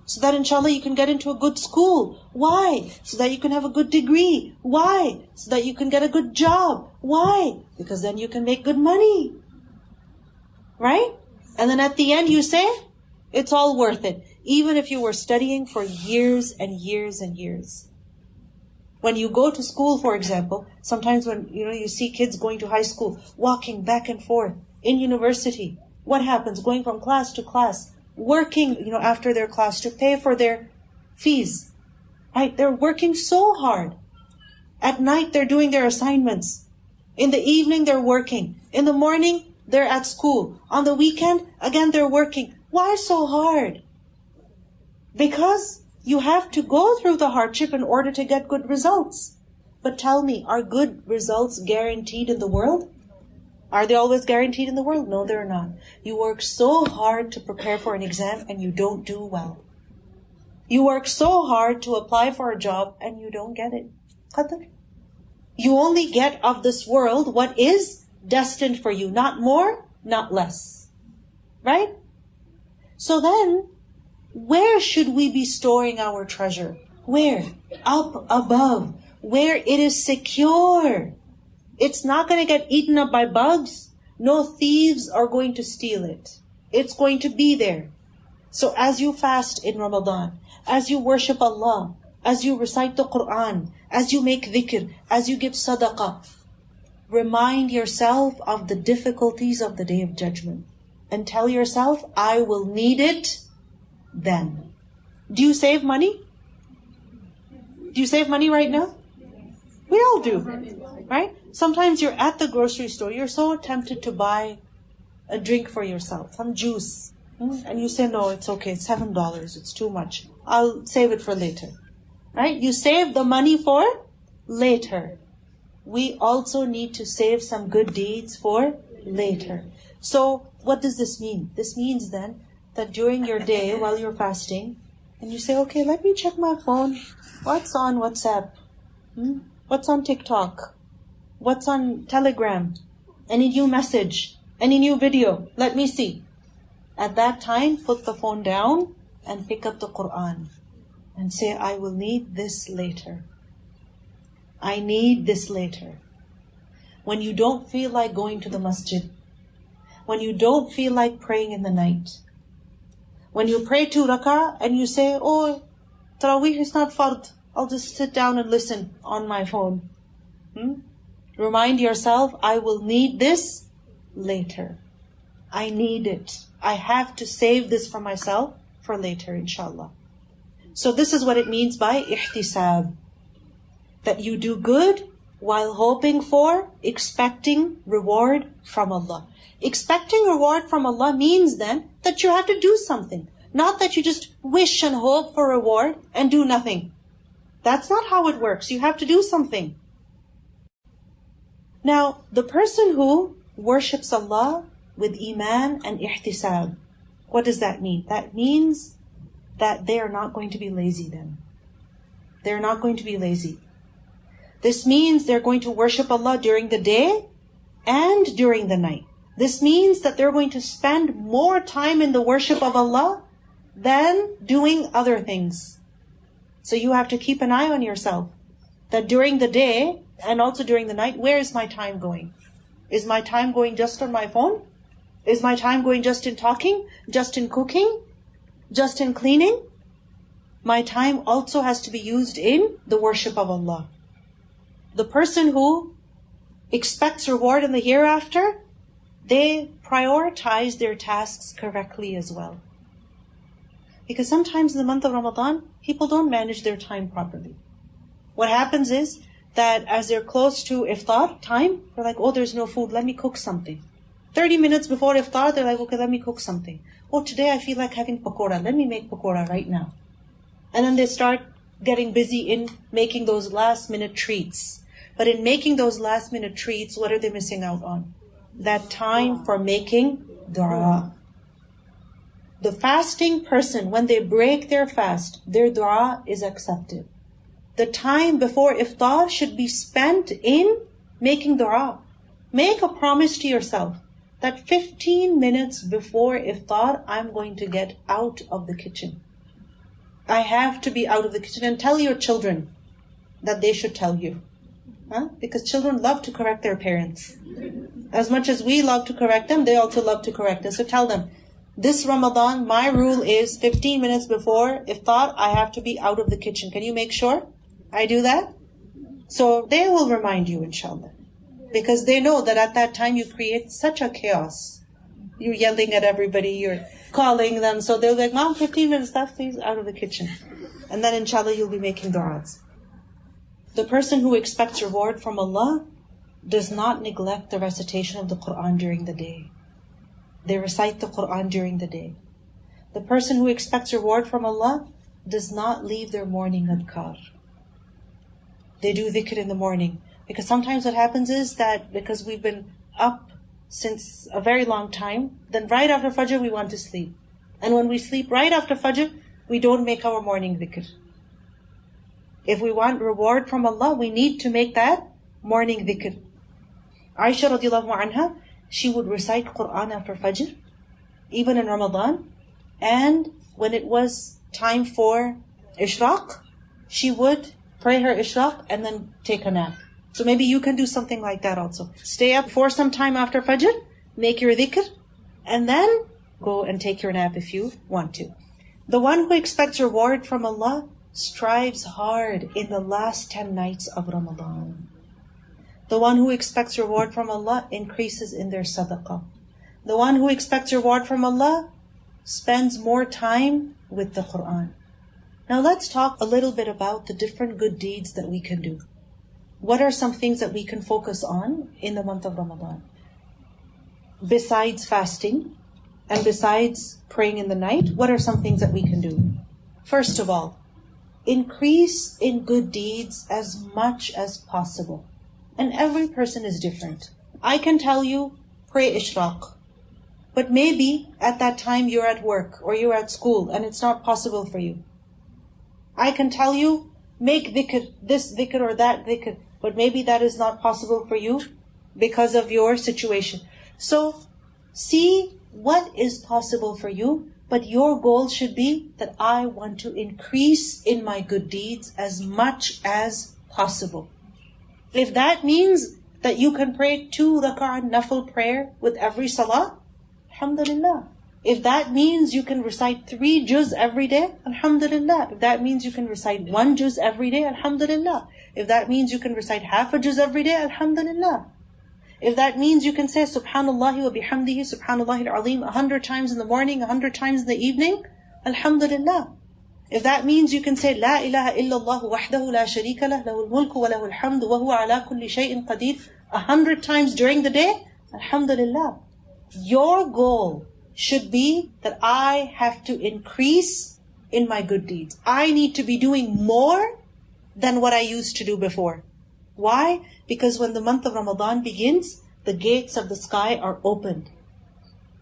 So that inshallah you can get into a good school. Why? So that you can have a good degree. Why? So that you can get a good job. Why? Because then you can make good money. Right? And then at the end you say, it's all worth it. Even if you were studying for years and years and years. When you go to school, for example, sometimes when you see kids going to high school, walking back and forth, in university, what happens? Going from class to class, working, after their class to pay for their fees, right? They're working so hard. At night, they're doing their assignments. In the evening, they're working. In the morning, they're at school. On the weekend, again, they're working. Why so hard? Because you have to go through the hardship in order to get good results. But tell me, are good results guaranteed in the world? Are they always guaranteed in the world? No, they're not. You work so hard to prepare for an exam and you don't do well. You work so hard to apply for a job and you don't get it. Qadr. You only get of this world what is destined for you. Not more, not less. Right? So then, where should we be storing our treasure? Where? Up above. Where it is secure. It's not going to get eaten up by bugs. No thieves are going to steal it. It's going to be there. So as you fast in Ramadan, as you worship Allah, as you recite the Quran, as you make dhikr, as you give sadaqah, remind yourself of the difficulties of the Day of Judgment. And tell yourself, I will need it then. Do you save money? Do you save money right now? We all do, right? Sometimes you're at the grocery store, you're so tempted to buy a drink for yourself, some juice. And you say, no, it's okay, it's $7, it's too much. I'll save it for later. Right? You save the money for later. We also need to save some good deeds for later. So what does this mean? This means then that during your day while you're fasting, and you say, okay, let me check my phone. What's on WhatsApp? What's on TikTok? What's on Telegram? Any new message? Any new video? Let me see. At that time, put the phone down and pick up the Quran and say, I will need this later. I need this later. When you don't feel like going to the masjid, when you don't feel like praying in the night, when you pray 2 rak'ah and you say, oh, Taraweeh is not fard, I'll just sit down and listen on my phone. Remind yourself, I will need this later. I need it. I have to save this for myself for later, inshallah. So this is what it means by ihtisab. That you do good while hoping for, expecting reward from Allah. Expecting reward from Allah means then that you have to do something. Not that you just wish and hope for reward and do nothing. That's not how it works. You have to do something. Now, the person who worships Allah with iman and ihtisab, what does that mean? That means that they are not going to be lazy then. They're not going to be lazy. This means they're going to worship Allah during the day and during the night. This means that they're going to spend more time in the worship of Allah than doing other things. So you have to keep an eye on yourself, that during the day and also during the night, where is my time going? Is my time going just on my phone? Is my time going just in talking, just in cooking, just in cleaning? My time also has to be used in the worship of Allah. The person who expects reward in the hereafter, they prioritize their tasks correctly as well. Because sometimes in the month of Ramadan, people don't manage their time properly. What happens is that as they're close to iftar time, they're like, oh, there's no food, let me cook something. 30 minutes before iftar, they're like, okay, let me cook something. Oh, today I feel like having pakora, let me make pakora right now. And then they start getting busy in making those last minute treats. But in making those last minute treats, what are they missing out on? That time for making dua. The fasting person, when they break their fast, their dua is accepted. The time before iftar should be spent in making dua. Make a promise to yourself that 15 minutes before iftar, I'm going to get out of the kitchen. I have to be out of the kitchen. And tell your children that they should tell you. Because children love to correct their parents. As much as we love to correct them, they also love to correct us. So tell them, this Ramadan, my rule is 15 minutes before iftar, I have to be out of the kitchen. Can you make sure I do that? So they will remind you, inshallah. Because they know that at that time you create such a chaos. You're yelling at everybody, you're calling them. So they'll be like, Mom, 15 minutes left, please, out of the kitchen. And then inshallah you'll be making du'as. The person who expects reward from Allah does not neglect the recitation of the Quran during the day. They recite the Quran during the day. The person who expects reward from Allah does not leave their morning adhkar. They do dhikr in the morning. Because sometimes what happens is that because we've been up since a very long time, then right after Fajr we want to sleep. And when we sleep right after Fajr, we don't make our morning dhikr. If we want reward from Allah, we need to make that morning dhikr. Aisha radiallahu anha, she would recite Quran after Fajr, even in Ramadan. And when it was time for Ishraq, she would pray her Ishraq and then take a nap. So maybe you can do something like that also. Stay up for some time after Fajr, make your dhikr, and then go and take your nap if you want to. The one who expects reward from Allah strives hard in the last 10 nights of Ramadan. The one who expects reward from Allah increases in their sadaqah. The one who expects reward from Allah spends more time with the Quran. Now let's talk a little bit about the different good deeds that we can do. What are some things that we can focus on in the month of Ramadan? Besides fasting and besides praying in the night, what are some things that we can do? First of all, increase in good deeds as much as possible. And every person is different. I can tell you, pray Ishraq. But maybe at that time you're at work or you're at school and it's not possible for you. I can tell you, make dhikr, this dhikr or that dhikr. But maybe that is not possible for you because of your situation. So see what is possible for you, but your goal should be that I want to increase in my good deeds as much as possible. If that means that you can pray 2 rak'ah nafil prayer with every salah, alhamdulillah. If that means you can recite 3 juz every day, alhamdulillah. If that means you can recite 1 juz every day, alhamdulillah. If that means you can recite half a juz every day, alhamdulillah. If that means you can say subhanallah wa bihamdihi, subhanallah al-azim 100 times in the morning, 100 times in the evening, alhamdulillah. If that means you can say la ilaha illallah wahdahu la sharika lah, lahul mulku wa lahul hamdu wa huwa ala kulli shay'in qadir 100 times during the day, alhamdulillah. Your goal should be that I have to increase in my good deeds. I need to be doing more than what I used to do before. Why? Because when the month of Ramadan begins, the gates of the sky are opened.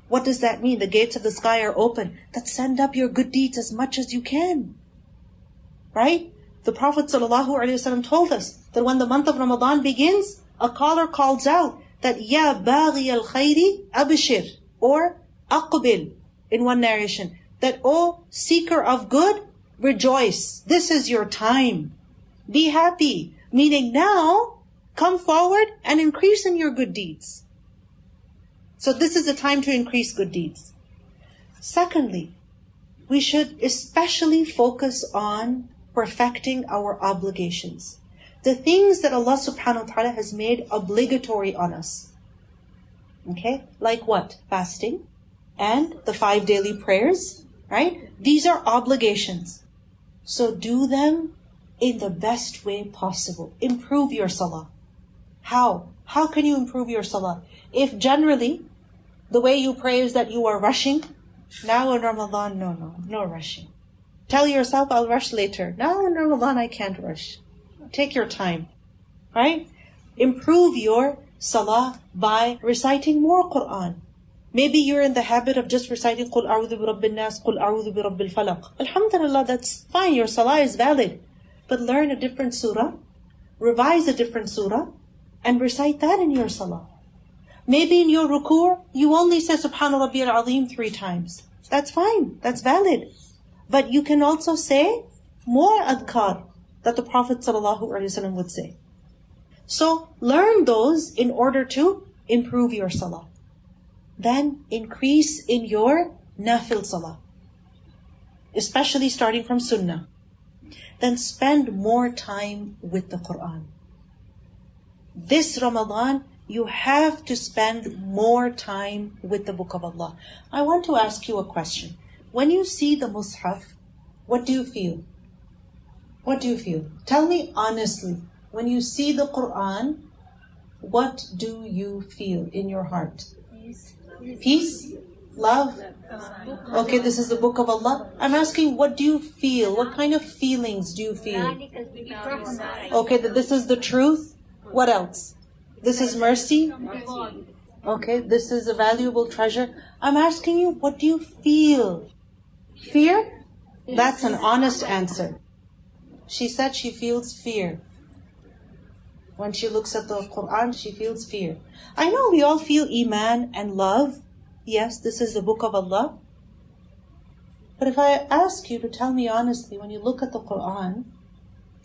What does that mean? The gates of the sky are open. That send up your good deeds as much as you can. Right? The Prophet ﷺ told us that when the month of Ramadan begins, a caller calls out that Ya baghi al-khayri abshir, or aqbil in one narration, that O seeker of good, rejoice. This is your time. Be happy. Meaning now, come forward and increase in your good deeds. So this is the time to increase good deeds. Secondly, we should especially focus on perfecting our obligations. The things that Allah subhanahu wa ta'ala has made obligatory on us. Okay? Like what? Fasting and the 5 daily prayers, right? These are obligations. So do them in the best way possible. Improve your salah. How? How can you improve your salah? If generally the way you pray is that you are rushing, now in Ramadan, no rushing. Tell yourself, I'll rush later. Now in Ramadan, I can't rush. Take your time, right? Improve your salah by reciting more Quran. Maybe you're in the habit of just reciting قُلْ أَعُوذُ بِرَبِّ النَّاسِ قُلْ أَعُوذُ بِرَبِّ الْفَلَقِ. Alhamdulillah, that's fine. Your salah is valid. But learn a different surah, revise a different surah, and recite that in your salah. Maybe in your ruku', you only say Subhana Rabbiyal Azim 3 times. That's fine. That's valid. But you can also say more adhkar that the Prophet ﷺ would say. So learn those in order to improve your salah. Then increase in your nafil salah, especially starting from sunnah. Then spend more time with the Quran. This Ramadan, you have to spend more time with the Book of Allah. I want to ask you a question. When you see the Mus'haf, what do you feel? What do you feel? Tell me honestly. When you see the Quran, what do you feel in your heart? Peace? Love? Okay, this is the Book of Allah. I'm asking, what do you feel? What kind of feelings do you feel? Okay, that this is the truth. What else? This is mercy. Okay, this is a valuable treasure. I'm asking you, what do you feel? Fear? That's an honest answer. She said she feels fear. When she looks at the Quran, she feels fear. I know we all feel iman and love. Yes, this is the Book of Allah. But if I ask you to tell me honestly, when you look at the Quran,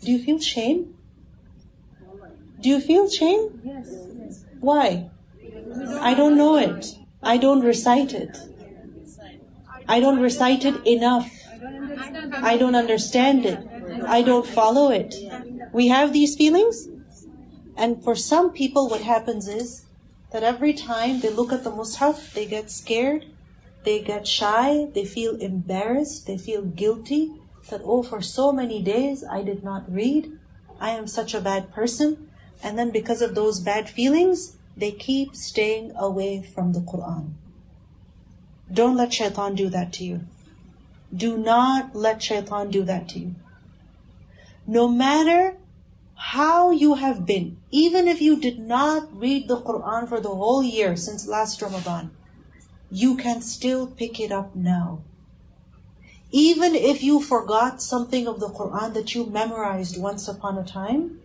do you feel shame? Do you feel shame? Yes. Why? I don't know it. I don't recite it. I don't recite it enough. I don't understand it. I don't follow it. We have these feelings? And for some people, what happens is that every time they look at the Mus'haf, they get scared, they get shy, they feel embarrassed, they feel guilty, that, oh, for so many days I did not read, I am such a bad person. And then because of those bad feelings, they keep staying away from the Quran. Don't let shaitan do that to you. Do not let shaitan do that to you. No matter how you have been, even if you did not read the Quran for the whole year since last Ramadan, you can still pick it up now. Even if you forgot something of the Quran that you memorized once upon a time,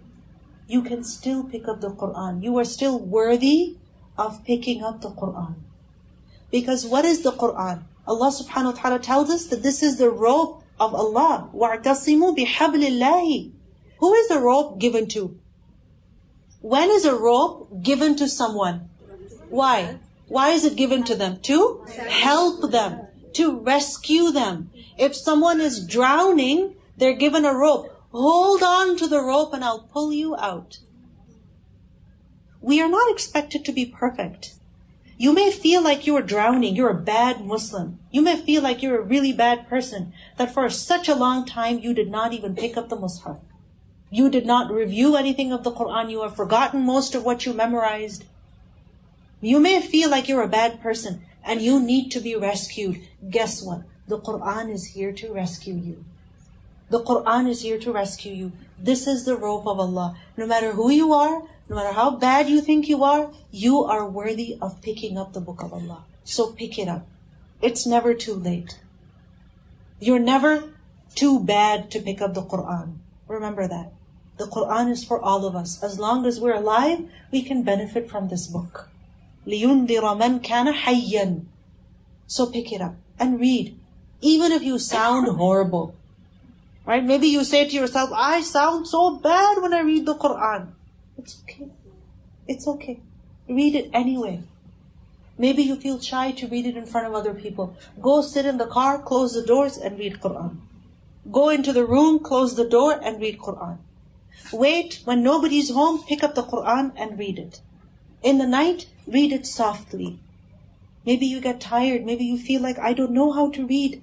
you can still pick up the Quran. You are still worthy of picking up the Quran. Because what is the Quran? Allah subhanahu wa ta'ala tells us that this is the rope of Allah. وَاعْتَصِمُوا بِحَبْلِ اللَّهِ. Who is the rope given to? When is a rope given to someone? Why? Why is it given to them? To help them, to rescue them. If someone is drowning, they're given a rope. Hold on to the rope and I'll pull you out. We are not expected to be perfect. You may feel like you are drowning, you're a bad Muslim. You may feel like you're a really bad person, that for such a long time you did not even pick up the Mus'haf. You did not review anything of the Quran. You have forgotten most of what you memorized. You may feel like you're a bad person. and you need to be rescued, guess what? The Quran is here to rescue you. The Quran is here to rescue you. This is the rope of Allah. No matter who you are, no matter how bad you think you are worthy of picking up the book of Allah. So pick it up. It's never too late. You're never too bad to pick up the Quran. Remember that. The Quran is for all of us. As long as we're alive, we can benefit from this book. لِيُنْذِرَ مَنْ كَانَ حَيًّا. So pick it up and read. Even if you sound horrible. Right? Maybe you say to yourself, I sound so bad when I read the Quran. It's okay. It's okay. Read it anyway. Maybe you feel shy to read it in front of other people. Go sit in the car, close the doors and read Quran. Go into the room, close the door and read Quran. Wait, when nobody's home, pick up the Quran and read it. In the night, read it softly. Maybe you get tired. Maybe you feel like, I don't know how to read.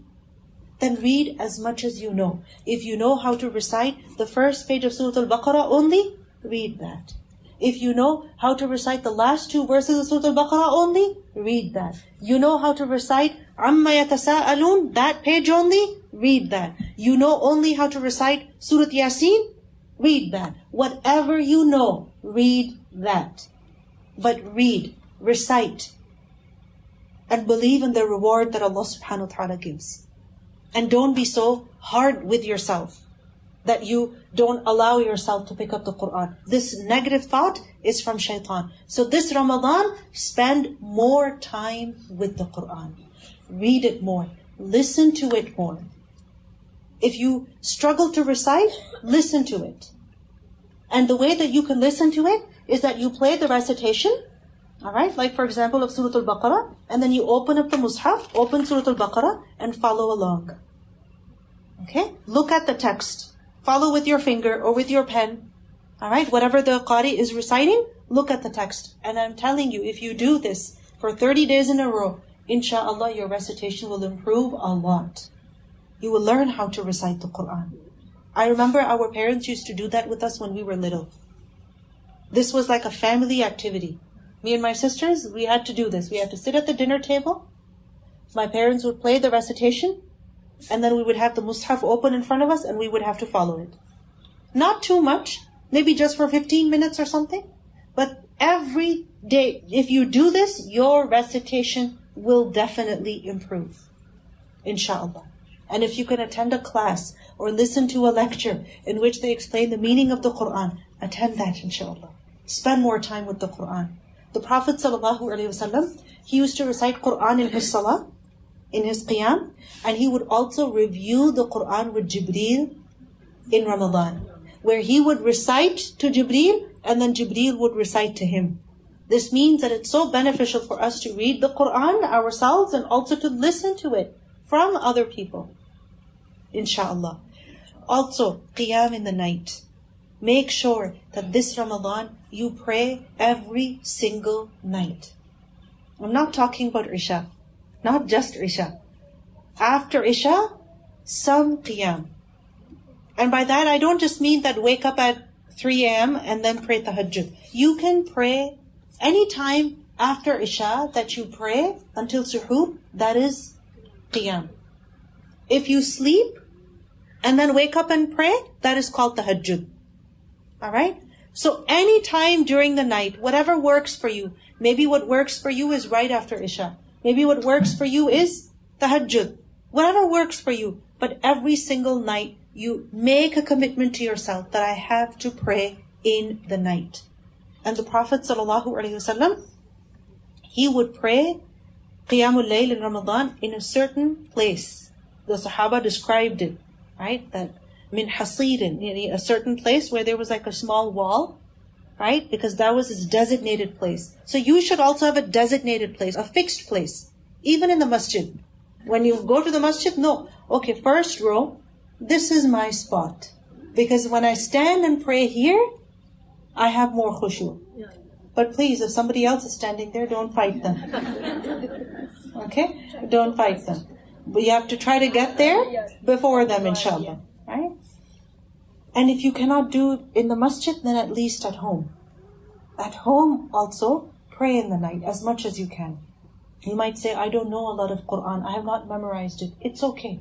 Then read as much as you know. If you know how to recite the first page of Surah Al-Baqarah only, read that. If you know how to recite the last 2 verses of Surah Al-Baqarah only, read that. You know how to recite Amma Yatasa'alun, that page only, read that. You know only how to recite Surah Yasin, read that. Whatever you know, read that. But read, recite, and believe in the reward that Allah subhanahu wa ta'ala gives. And don't be so hard with yourself that you don't allow yourself to pick up the Quran. This negative thought is from shaitan. So this Ramadan, spend more time with the Quran. Read it more. Listen to it more. If you struggle to recite, listen to it. And the way that you can listen to it is that you play the recitation, alright, like for example of Surah Al-Baqarah, and then you open up the Mus'haf, open Surah Al-Baqarah, and follow along. Okay? Look at the text. Follow with your finger or with your pen. Alright? Whatever the Qari is reciting, look at the text. And I'm telling you, if you do this for 30 days in a row, inshallah, your recitation will improve a lot. You will learn how to recite the Quran. I remember our parents used to do that with us when we were little. This was like a family activity. Me and my sisters, we had to do this. We had to sit at the dinner table. My parents would play the recitation, and then we would have the Mus'haf open in front of us, and we would have to follow it. Not too much, maybe just for 15 minutes or something. But every day, if you do this, your recitation will definitely improve. Inshallah. And if you can attend a class or listen to a lecture in which they explain the meaning of the Quran, attend that, inshallah. Spend more time with the Quran. The Prophet ﷺ, he used to recite Quran in his salah, in his qiyam, and he would also review the Quran with Jibreel in Ramadan, where he would recite to Jibreel and then Jibreel would recite to him. This means that it's so beneficial for us to read the Quran ourselves and also to listen to it from other people. Inshallah. Also, qiyam in the night. Make sure that this Ramadan you pray every single night. I'm not talking about Isha. Not just Isha. After Isha, some qiyam. And by that I don't just mean that wake up at 3 a.m. and then pray tahajjud. You can pray any time after Isha that you pray until suhoor, that is qiyam. If you sleep and then wake up and pray, that is called tahajjud. Alright? So any time during the night, whatever works for you. Maybe what works for you is right after Isha. Maybe what works for you is tahajjud. Whatever works for you. But every single night, you make a commitment to yourself that I have to pray in the night. And the Prophet ﷺ, he would pray Qiyamul Layl in Ramadan in a certain place. The Sahaba described it, right? That min hasirin, a certain place where there was like a small wall, right? Because that was his designated place. So you should also have a designated place, a fixed place, even in the masjid. When you go to the masjid, no. Okay, first row, this is my spot. Because when I stand and pray here, I have more khushu. But please, if somebody else is standing there, don't fight them. Okay? Don't fight them. But you have to try to get there before them, inshallah. Right? And if you cannot do it in the masjid, then at least at home. At home also, pray in the night as much as you can. You might say, I don't know a lot of Quran, I have not memorized it. It's okay.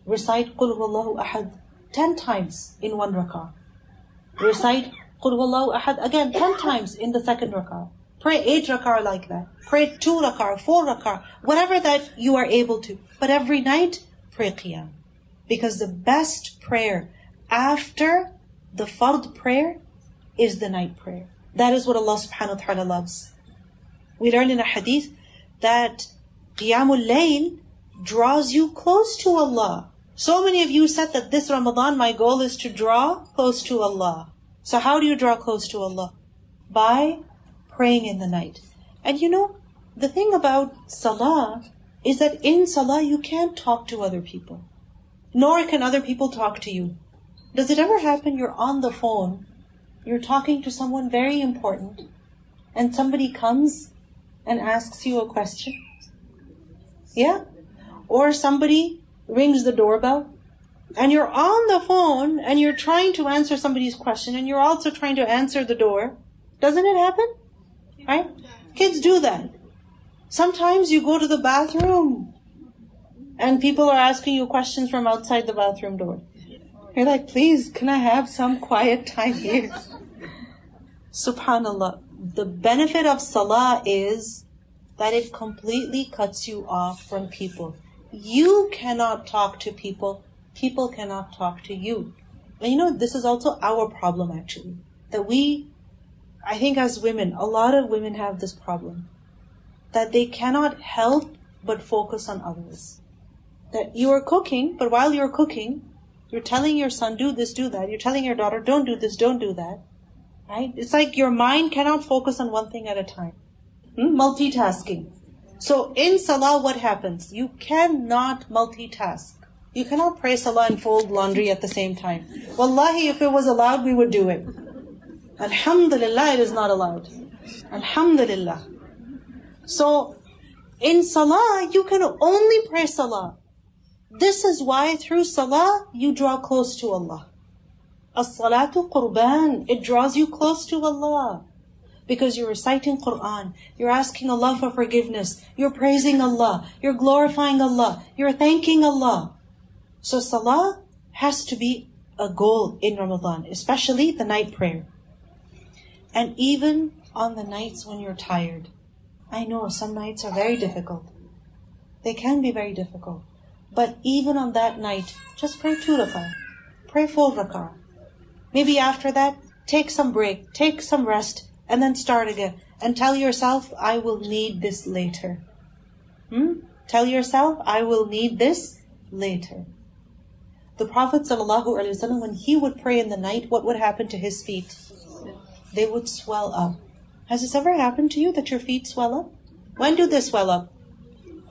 Recite Qul Huwallahu Ahad 10 times in one rak'ah. Recite Qul Huwallahu Ahad again 10 times in the second rak'ah. Pray 8 rak'ah like that. Pray 2 rak'ah, 4 rak'ah, whatever that you are able to. But every night, pray qiyam. Because the best prayer after the fard prayer is the night prayer. That is what Allah subhanahu wa ta'ala loves. We learn in a hadith that qiyamul layl draws you close to Allah. So many of you said that this Ramadan, my goal is to draw close to Allah. So how do you draw close to Allah? By praying in the night. And you know, the thing about salah is that in salah you can't talk to other people. Nor can other people talk to you. Does it ever happen you're on the phone, you're talking to someone very important, and somebody comes and asks you a question? Yeah? Or somebody rings the doorbell, and you're on the phone, and you're trying to answer somebody's question, and you're also trying to answer the door. Doesn't it happen? Right? Kids do that. Sometimes you go to the bathroom, and people are asking you questions from outside the bathroom door. You're like, please, can I have some quiet time here? Subhanallah. The benefit of salah is that it completely cuts you off from people. You cannot talk to people. People cannot talk to you. And you know, this is also our problem actually. That I think as women, a lot of women have this problem. That they cannot help but focus on others. That you are cooking, but while you're cooking, you're telling your son, do this, do that. You're telling your daughter, don't do this, don't do that. Right? It's like your mind cannot focus on one thing at a time. Multitasking. So in salah, what happens? You cannot multitask. You cannot pray salah and fold laundry at the same time. Wallahi, if it was allowed, we would do it. Alhamdulillah, it is not allowed. Alhamdulillah. So in salah, you can only pray salah. This is why through salah, you draw close to Allah. As-salatu qurban. It draws you close to Allah. Because you're reciting Quran, you're asking Allah for forgiveness, you're praising Allah, you're glorifying Allah, you're thanking Allah. So salah has to be a goal in Ramadan, especially the night prayer. And even on the nights when you're tired. I know some nights are very difficult. They can be very difficult. But even on that night, just pray 2 rak'ah. Pray 4 rak'ah. Maybe after that, take some break, take some rest, and then start again. And tell yourself, I will need this later. Tell yourself, I will need this later. The Prophet ﷺ, when he would pray in the night, what would happen to his feet? They would swell up. Has this ever happened to you, that your feet swell up? When do they swell up?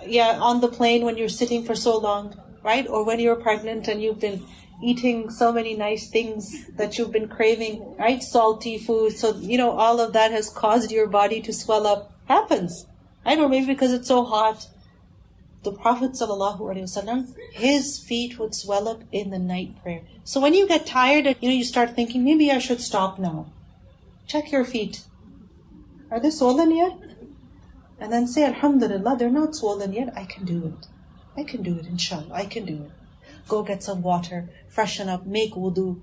Yeah, on the plane when you're sitting for so long, right? Or when you're pregnant and you've been eating so many nice things that you've been craving, right? Salty food. So, all of that has caused your body to swell up. Happens. Right? Or maybe because it's so hot. The Prophet ﷺ, his feet would swell up in the night prayer. So when you get tired and you start thinking, maybe I should stop now. Check your feet. Are they swollen yet? And then say, Alhamdulillah, they're not swollen yet. I can do it. I can do it, inshallah. I can do it. Go get some water, freshen up, make wudu.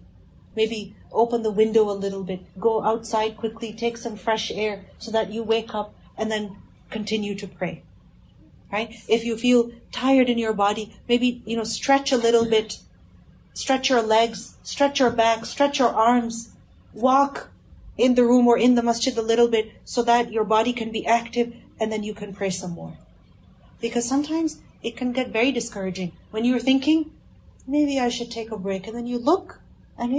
Maybe open the window a little bit. Go outside quickly, take some fresh air so that you wake up and then continue to pray. Right? If you feel tired in your body, maybe, stretch a little bit. Stretch your legs, stretch your back, stretch your arms. Walk in the room or in the masjid a little bit so that your body can be active and then you can pray some more. Because sometimes it can get very discouraging. When you're thinking, maybe I should take a break. And then you look and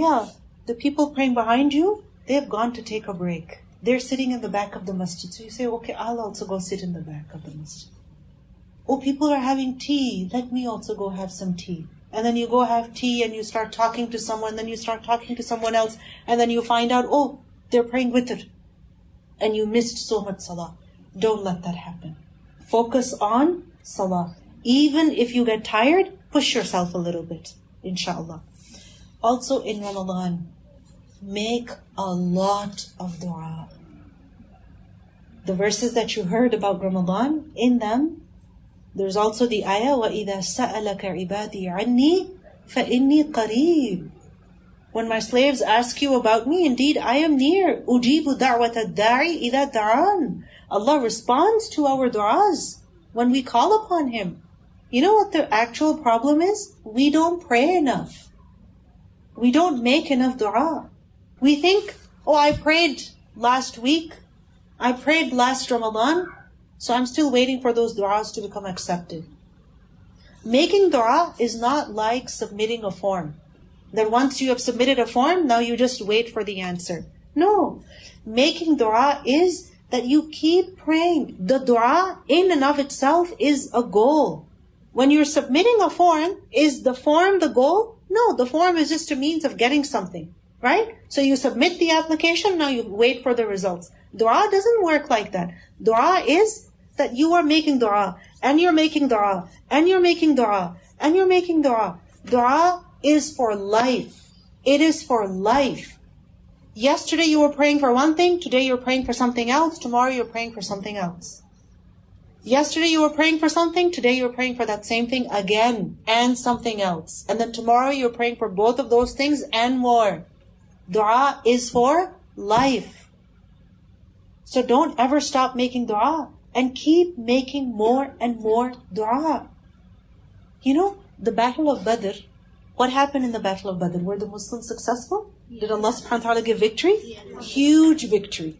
the people praying behind you, they've gone to take a break. They're sitting in the back of the masjid. So you say, okay, I'll also go sit in the back of the masjid. Oh, people are having tea. Let me also go have some tea. And then you go have tea and you start talking to someone, then you start talking to someone else, and then you find out, oh, they're praying witr. And you missed so much salah. Don't let that happen. Focus on salah. Even if you get tired, push yourself a little bit, inshallah. Also in Ramadan, make a lot of dua. The verses that you heard about Ramadan, in them, there's also the ayah, وَإِذَا سَأَلَكَ عِبَادِي عَنِّي فَإِنِّي قَرِيبٌ. When my slaves ask you about me, indeed I am near. أُجِيبُ دَعْوَةَ الدَّاعِ إِذَا دَعَانِ. Allah responds to our du'as when we call upon Him. You know what the actual problem is? We don't pray enough. We don't make enough du'a. We think, oh, I prayed last week, I prayed last Ramadan, so I'm still waiting for those du'as to become accepted. Making du'a is not like submitting a form. That once you have submitted a form, now you just wait for the answer. No. Making du'a is that you keep praying. The du'a in and of itself is a goal. When you're submitting a form, is the form the goal? No, the form is just a means of getting something, right? So you submit the application, now you wait for the results. Dua doesn't work like that. Dua is that you are making dua, and you're making dua, and you're making dua, and you're making dua. Dua is for life. It is for life. Yesterday you were praying for one thing, today you're praying for something else, tomorrow you're praying for something else. Yesterday you were praying for something, today you're praying for that same thing again, and something else. And then tomorrow you're praying for both of those things and more. Dua is for life. So don't ever stop making dua, and keep making more and more dua. You know, the Battle of Badr, what happened in the Battle of Badr? Were the Muslims successful? Did Allah subhanahu wa ta'ala give victory? Huge victory.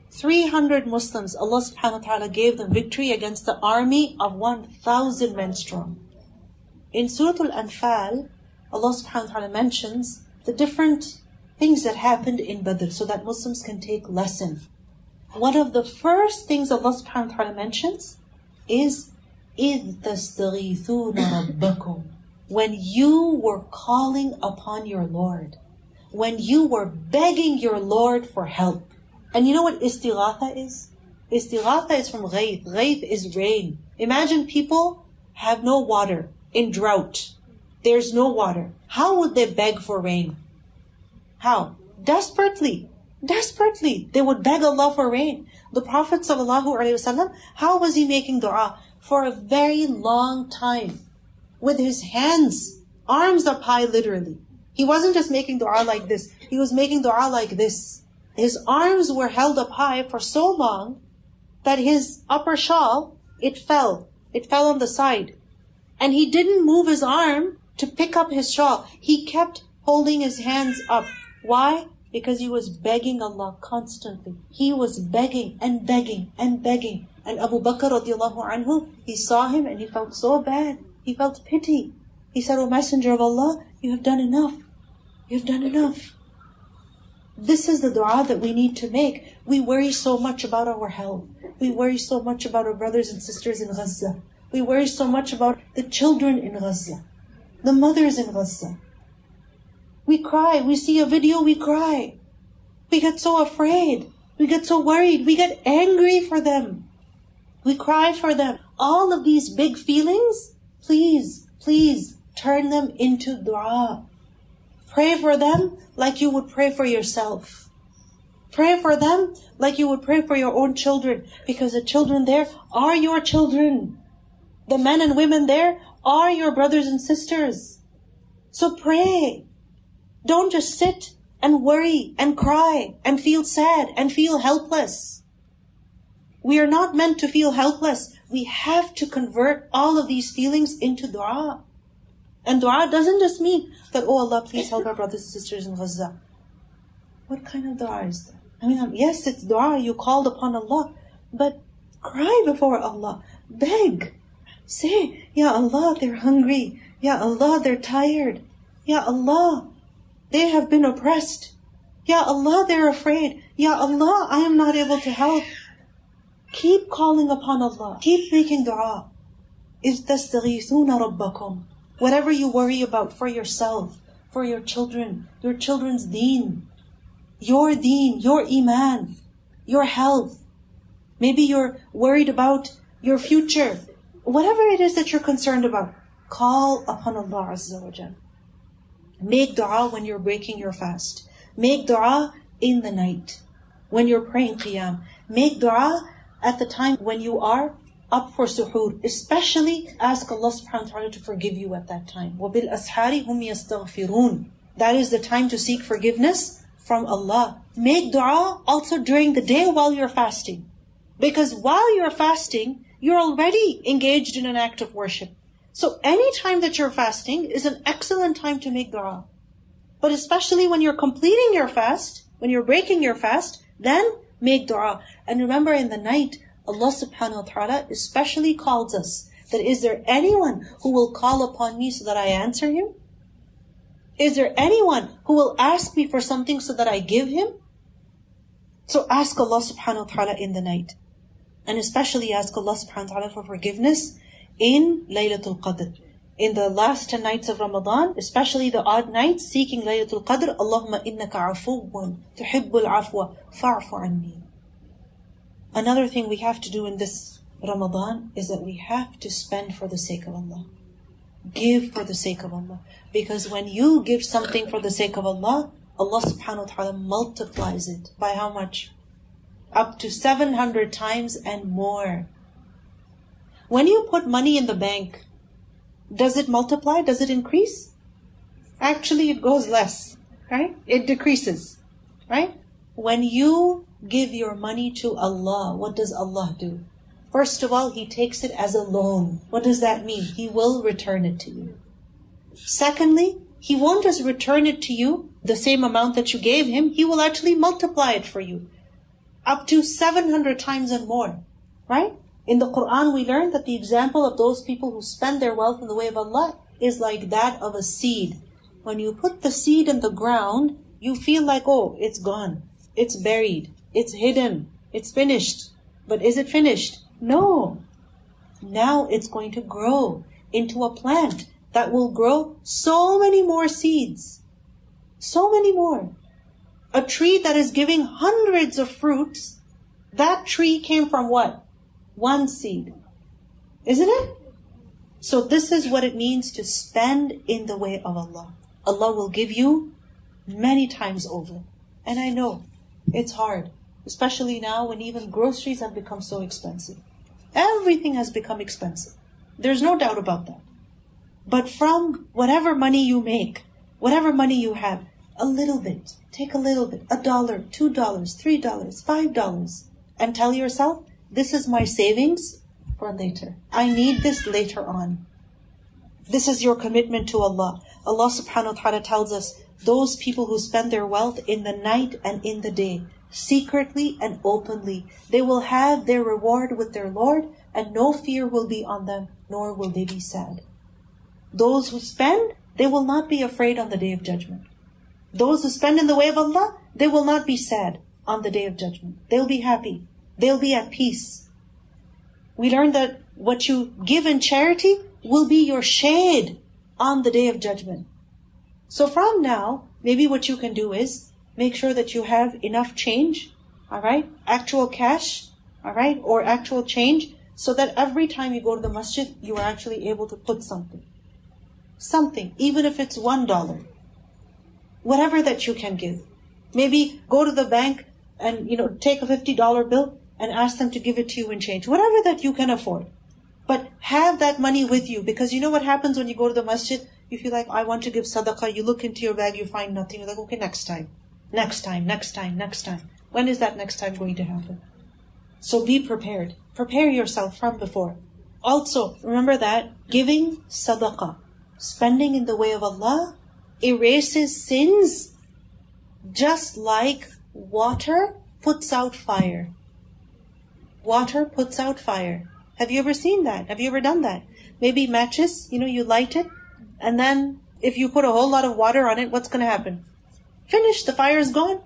300 Muslims, Allah subhanahu wa ta'ala gave them victory against the army of 1,000 men strong. In Surah Al-Anfal, Allah subhanahu wa ta'ala mentions the different things that happened in Badr so that Muslims can take lesson. One of the first things Allah subhanahu wa ta'ala mentions is إِذْ تَسْتَغِيثُونَ رَبَّكُمْ. When you were calling upon your Lord. When you were begging your Lord for help. And you know what istighatha is? Istighatha is from ghayth. Ghayth is rain. Imagine people have no water in drought. There's no water. How would they beg for rain? How? Desperately. Desperately. They would beg Allah for rain. The Prophet ﷺ, how was he making dua? For a very long time. With his hands, arms up high literally. He wasn't just making dua like this. He was making dua like this. His arms were held up high for so long that his upper shawl, it fell. It fell on the side. And he didn't move his arm to pick up his shawl. He kept holding his hands up. Why? Because he was begging Allah constantly. He was begging and begging and begging. And Abu Bakr radiallahu anhu, he saw him and he felt so bad. He felt pity. He said, O Messenger of Allah, you have done enough. You have done enough. This is the dua that we need to make. We worry so much about our health. We worry so much about our brothers and sisters in Gaza. We worry so much about the children in Gaza, the mothers in Gaza. We cry. We see a video, we cry. We get so afraid. We get so worried. We get angry for them. We cry for them. All of these big feelings, please, please turn them into dua. Pray for them like you would pray for yourself. Pray for them like you would pray for your own children, because the children there are your children. The men and women there are your brothers and sisters. So pray. Don't just sit and worry and cry and feel sad and feel helpless. We are not meant to feel helpless. We have to convert all of these feelings into dua. And dua doesn't just mean that, oh Allah, please help our brothers and sisters in Gaza. What kind of dua is that? I mean, yes, it's dua, you called upon Allah, but cry before Allah. Beg. Say, Ya Allah, they're hungry. Ya Allah, they're tired. Ya Allah, they have been oppressed. Ya Allah, they're afraid. Ya Allah, I am not able to help. Keep calling upon Allah. Keep making dua. إِذْ تَسْتَغِيثُونَ رَبَّكُمْ. Whatever you worry about for yourself, for your children's deen, your iman, your health. Maybe you're worried about your future. Whatever it is that you're concerned about, call upon Allah Azza wa Jal. Make dua when you're breaking your fast. Make dua in the night. when you're praying qiyam. Make dua at the time when you are up for suhoor. Especially ask Allah subhanahu wa ta'ala to forgive you at that time. وَبِالْأَسْحَارِ هُمْ يَسْتَغْفِرُونَ. That is the time to seek forgiveness from Allah. Make dua also during the day while you're fasting. Because while you're fasting, you're already engaged in an act of worship. So any time that you're fasting is an excellent time to make dua. But especially when you're completing your fast, when you're breaking your fast, then make dua. And remember, in the night, Allah subhanahu wa ta'ala especially calls us that is there anyone who will call upon me so that I answer him? Is there anyone who will ask me for something so that I give him? So ask Allah subhanahu wa ta'ala in the night. And especially ask Allah subhanahu wa ta'ala for forgiveness in Laylatul Qadr. In the last 10 nights of Ramadan, especially the odd nights, seeking Laylatul Qadr, Allahumma innaka afuwwun tuhibbul afwa fa'fu anni. Another thing we have to do in this Ramadan is that we have to spend for the sake of Allah. Give for the sake of Allah. Because when you give something for the sake of Allah, Allah subhanahu wa ta'ala multiplies it. By how much? Up to 700 times and more. When you put money in the bank, does it multiply? Does it increase? Actually, it goes less, right? It decreases, right? When you give your money to Allah, what does Allah do? First of all, He takes it as a loan. What does that mean? He will return it to you. Secondly, He won't just return it to you, the same amount that you gave Him, He will actually multiply it for you. Up to 700 times and more, right? In the Quran, we learn that the example of those people who spend their wealth in the way of Allah is like that of a seed. When you put the seed in the ground, you feel like, oh, it's gone. It's buried. It's hidden. It's finished. But is it finished? No. Now it's going to grow into a plant that will grow so many more seeds. So many more. A tree that is giving hundreds of fruits, that tree came from what? One seed. Isn't it? So this is what it means to spend in the way of Allah. Allah will give you many times over. And I know it's hard, especially now when even groceries have become so expensive. Everything has become expensive. There's no doubt about that. But from whatever money you make, whatever money you have, a little bit, take a little bit, $1, $2, $3, $5, and tell yourself, this is my savings for later. I need this later on. This is your commitment to Allah. Allah subhanahu wa ta'ala tells us, those people who spend their wealth in the night and in the day, secretly and openly, they will have their reward with their Lord, and no fear will be on them, nor will they be sad. Those who spend, they will not be afraid on the Day of Judgment. Those who spend in the way of Allah, they will not be sad on the Day of Judgment. They'll be happy. They'll be at peace. We learned that what you give in charity will be your shade on the Day of Judgment. So from now, maybe what you can do is make sure that you have enough change, all right? Actual cash, all right? Or actual change, so that every time you go to the masjid, you are actually able to put something. Something, even if it's $1. Whatever that you can give. Maybe go to the bank and, take a $50 bill and ask them to give it to you in change. Whatever that you can afford. But have that money with you, because you know what happens when you go to the masjid? You feel like, I want to give sadaqah. You look into your bag, you find nothing. You're like, okay, next time. Next time, next time, next time. When is that next time going to happen? So be prepared. Prepare yourself from before. Also, remember that giving sadaqah, spending in the way of Allah, erases sins just like water puts out fire. Water puts out fire. Have you ever seen that? Have you ever done that? Maybe matches, you light it, and then if you put a whole lot of water on it, what's going to happen? Finish, the fire is gone.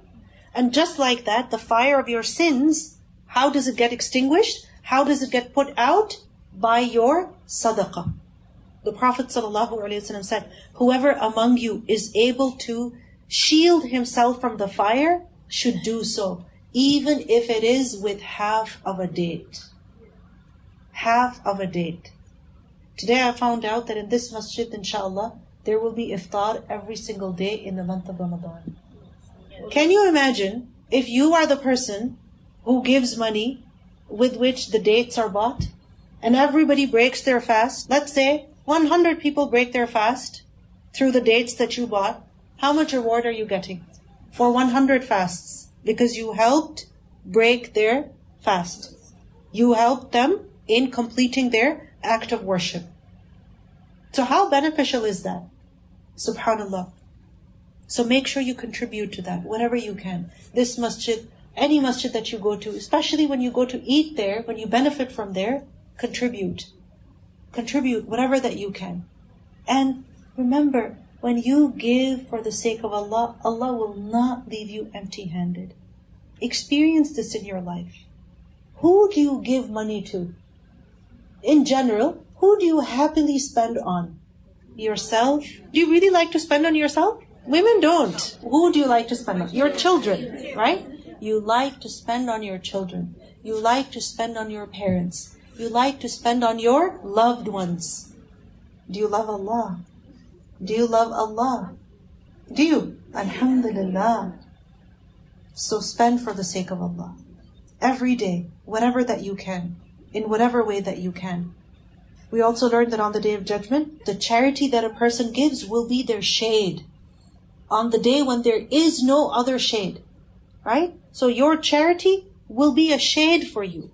And just like that, the fire of your sins, how does it get extinguished? How does it get put out? By your sadaqah. The Prophet ﷺ said, whoever among you is able to shield himself from the fire should do so, even if it is with half of a date. Half of a date. Today I found out that in this masjid, inshallah, there will be iftar every single day in the month of Ramadan. Can you imagine If you are the person who gives money with which the dates are bought, and everybody breaks their fast, let's say 100 people break their fast through the dates that you bought, how much reward are you getting for 100 fasts? Because you helped break their fast. You helped them in completing their act of worship. So how beneficial is that? Subhanallah. So make sure you contribute to that, whatever you can. This masjid, any masjid that you go to, especially when you go to eat there, when you benefit from there, contribute. Contribute whatever that you can. And remember, when you give for the sake of Allah, Allah will not leave you empty-handed. Experience this in your life. Who do you give money to? In general, who do you happily spend on? Yourself? Do you really like to spend on yourself? Women don't. Who do you like to spend on? Your children, right? You like to spend on your children. You like to spend on your parents. You like to spend on your loved ones. Do you love Allah? Do you love Allah? Do you? Alhamdulillah. So spend for the sake of Allah. Every day, whatever that you can, in whatever way that you can. We also learned that on the Day of Judgment, the charity that a person gives will be their shade. On the day when there is no other shade. Right? So your charity will be a shade for you.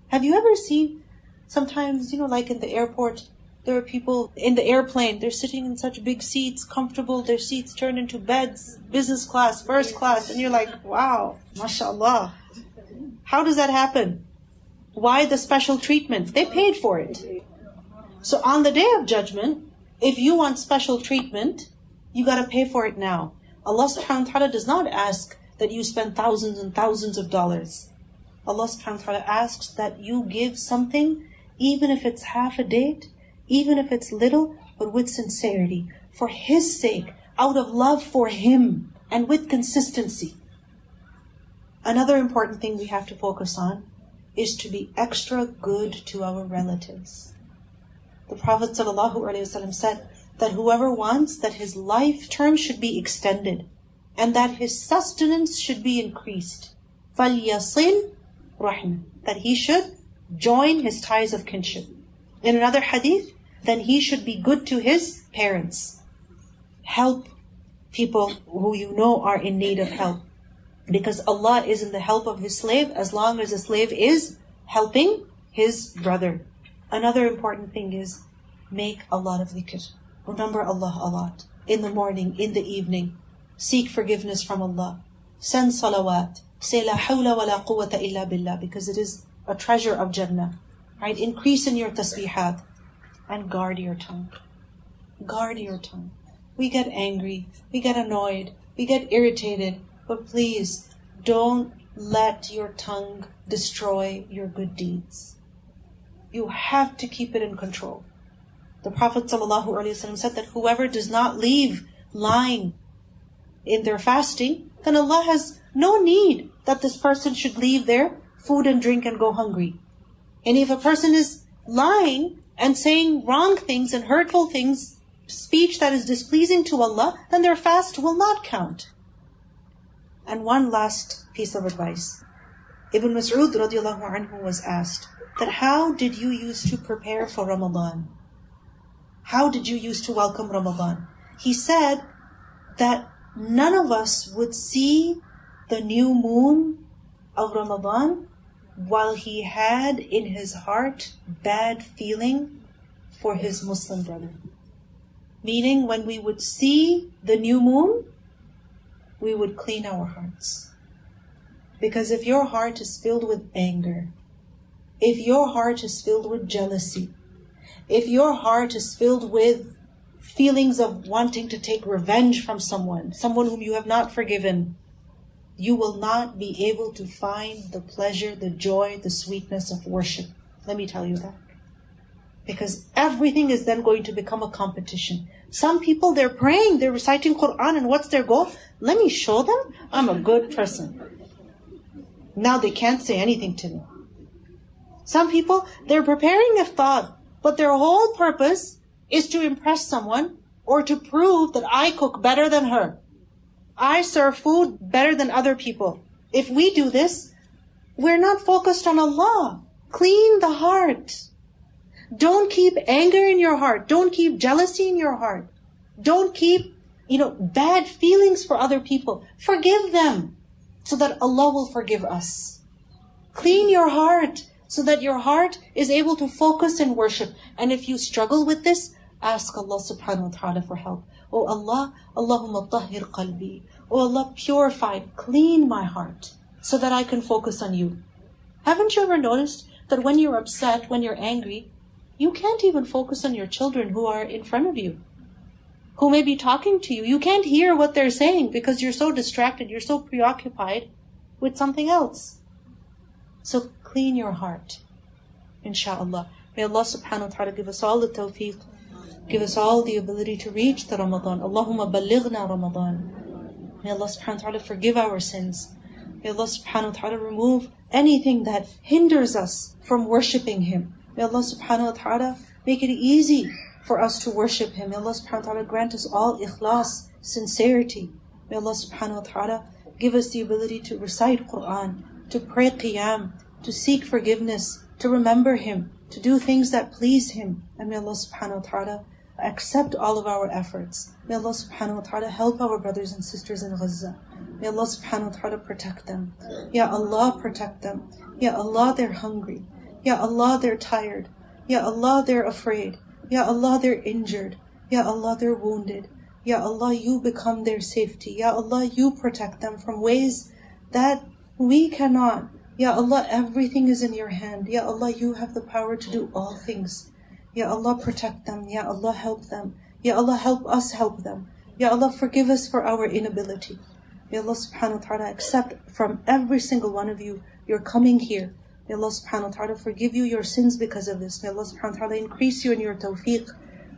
Have you ever seen, sometimes, like in the airport, there are people in the airplane, they're sitting in such big seats, comfortable, their seats turn into beds, business class, first class, and you're like, wow, mashallah. How does that happen? Why the special treatment? They paid for it. So on the Day of Judgment, if you want special treatment, you gotta pay for it now. Allah subhanahu wa ta'ala does not ask that you spend thousands and thousands of dollars. Allah subhanahu wa ta'ala asks that you give something, even if it's half a date, even if it's little, but with sincerity, for His sake, out of love for Him, and with consistency. Another important thing we have to focus on is to be extra good to our relatives. The Prophet ﷺ said that whoever wants that his life term should be extended, and that his sustenance should be increased, فَلْيَصِلْ رَحْمًا, that he should join his ties of kinship. In another hadith, then he should be good to his parents. Help people who you know are in need of help. Because Allah is in the help of His slave as long as the slave is helping his brother. Another important thing is make a lot of dhikr. Remember Allah a lot. In the morning, in the evening. Seek forgiveness from Allah. Send salawat. Say la hawla wa la quwwata illa billah, because it is a treasure of Jannah. Right? Increase in your tasbihat. And guard your tongue. Guard your tongue. We get angry. We get annoyed. We get irritated. But please, don't let your tongue destroy your good deeds. You have to keep it in control. The Prophet ﷺ said that whoever does not leave lying in their fasting, then Allah has no need that this person should leave their food and drink and go hungry. And if a person is lying and saying wrong things and hurtful things, speech that is displeasing to Allah, then their fast will not count. And one last piece of advice. Ibn Mas'ud radiallahu anhu was asked that how did you used to prepare for Ramadan? How did you used to welcome Ramadan? He said that none of us would see the new moon of Ramadan while he had in his heart bad feeling for his Muslim brother. Meaning when we would see the new moon, we would clean our hearts. Because if your heart is filled with anger, if your heart is filled with jealousy, if your heart is filled with feelings of wanting to take revenge from someone whom you have not forgiven, you will not be able to find the pleasure, the joy, the sweetness of worship. Let me tell you that. Because everything is then going to become a competition. Some people, they're praying, they're reciting Qur'an, and what's their goal? Let me show them I'm a good person. Now they can't say anything to me. Some people, they're preparing iftar, but their whole purpose is to impress someone or to prove that I cook better than her. I serve food better than other people. If we do this, we're not focused on Allah. Clean the heart. Don't keep anger in your heart. Don't keep jealousy in your heart. Don't keep, bad feelings for other people. Forgive them so that Allah will forgive us. Clean your heart so that your heart is able to focus and worship. And if you struggle with this, ask Allah subhanahu wa ta'ala for help. Oh Allah, Allahumma tahhir qalbi. Oh Allah, purify, clean my heart so that I can focus on you. Haven't you ever noticed that when you're upset, when you're angry, you can't even focus on your children who are in front of you, who may be talking to you. You can't hear what they're saying because you're so distracted, you're so preoccupied with something else. So clean your heart, inshallah. May Allah subhanahu wa ta'ala give us all the tawfiq, give us all the ability to reach the Ramadan. Allahumma balighna Ramadan. May Allah subhanahu wa ta'ala forgive our sins. May Allah subhanahu wa ta'ala remove anything that hinders us from worshipping Him. May Allah subhanahu wa ta'ala make it easy for us to worship Him. May Allah subhanahu wa ta'ala grant us all ikhlas, sincerity. May Allah subhanahu wa ta'ala give us the ability to recite Qur'an, to pray qiyam, to seek forgiveness, to remember Him, to do things that please Him. And may Allah subhanahu wa ta'ala accept all of our efforts. May Allah subhanahu wa ta'ala help our brothers and sisters in Gaza. May Allah subhanahu wa ta'ala protect them. Ya Allah, protect them. Ya Allah, they're hungry. Ya Allah, they're tired. Ya Allah, they're afraid. Ya Allah, they're injured. Ya Allah, they're wounded. Ya Allah, you become their safety. Ya Allah, you protect them from ways that we cannot. Ya Allah, everything is in your hand. Ya Allah, you have the power to do all things. Ya Allah, protect them. Ya Allah, help them. Ya Allah, help us help them. Ya Allah, forgive us for our inability. May Allah subhanahu wa ta'ala accept from every single one of you your coming here. May Allah subhanahu wa ta'ala forgive you your sins because of this. May Allah subhanahu wa ta'ala increase you in your tawfiq.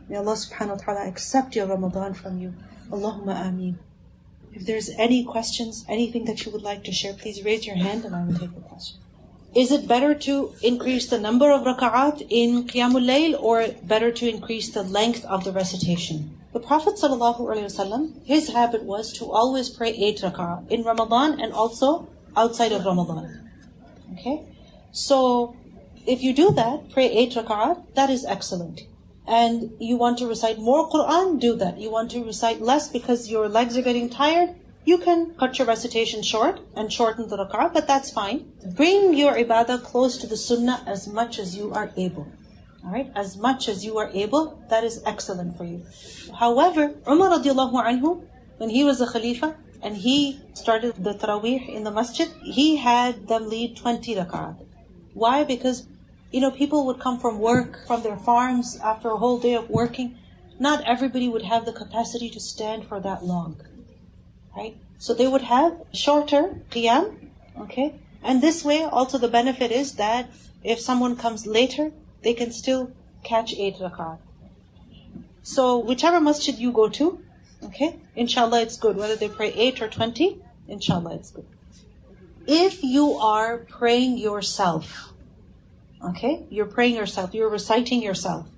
May Allah subhanahu wa ta'ala accept your Ramadan from you. Allahumma ameen. If there's any questions, anything that you would like to share, please raise your hand and I will take the question. Is it better to increase the number of raka'at in Qiyamul Layl or better to increase the length of the recitation? The Prophet ﷺ, his habit was to always pray 8 raka'at in Ramadan and also outside of Ramadan. Okay? So if you do that, pray 8 raka'at, that is excellent. And you want to recite more Qur'an, do that. You want to recite less because your legs are getting tired, you can cut your recitation short and shorten the rak'ah, but that's fine. Bring your ibadah close to the sunnah as much as you are able. Alright? As much as you are able, that is excellent for you. However, Umar radiallahu anhu, when he was a Khalifa and he started the Taraweeh in the masjid, he had them lead 20 rak'ah. Why? Because people would come from work, from their farms after a whole day of working. Not everybody would have the capacity to stand for that long. Right? So they would have shorter qiyam, okay? And this way, also the benefit is that if someone comes later, they can still catch 8 rak'ah. So whichever masjid you go to, okay, inshallah it's good. Whether they pray 8 or 20, inshallah it's good. If you are praying yourself, okay, you're praying yourself, you're reciting yourself,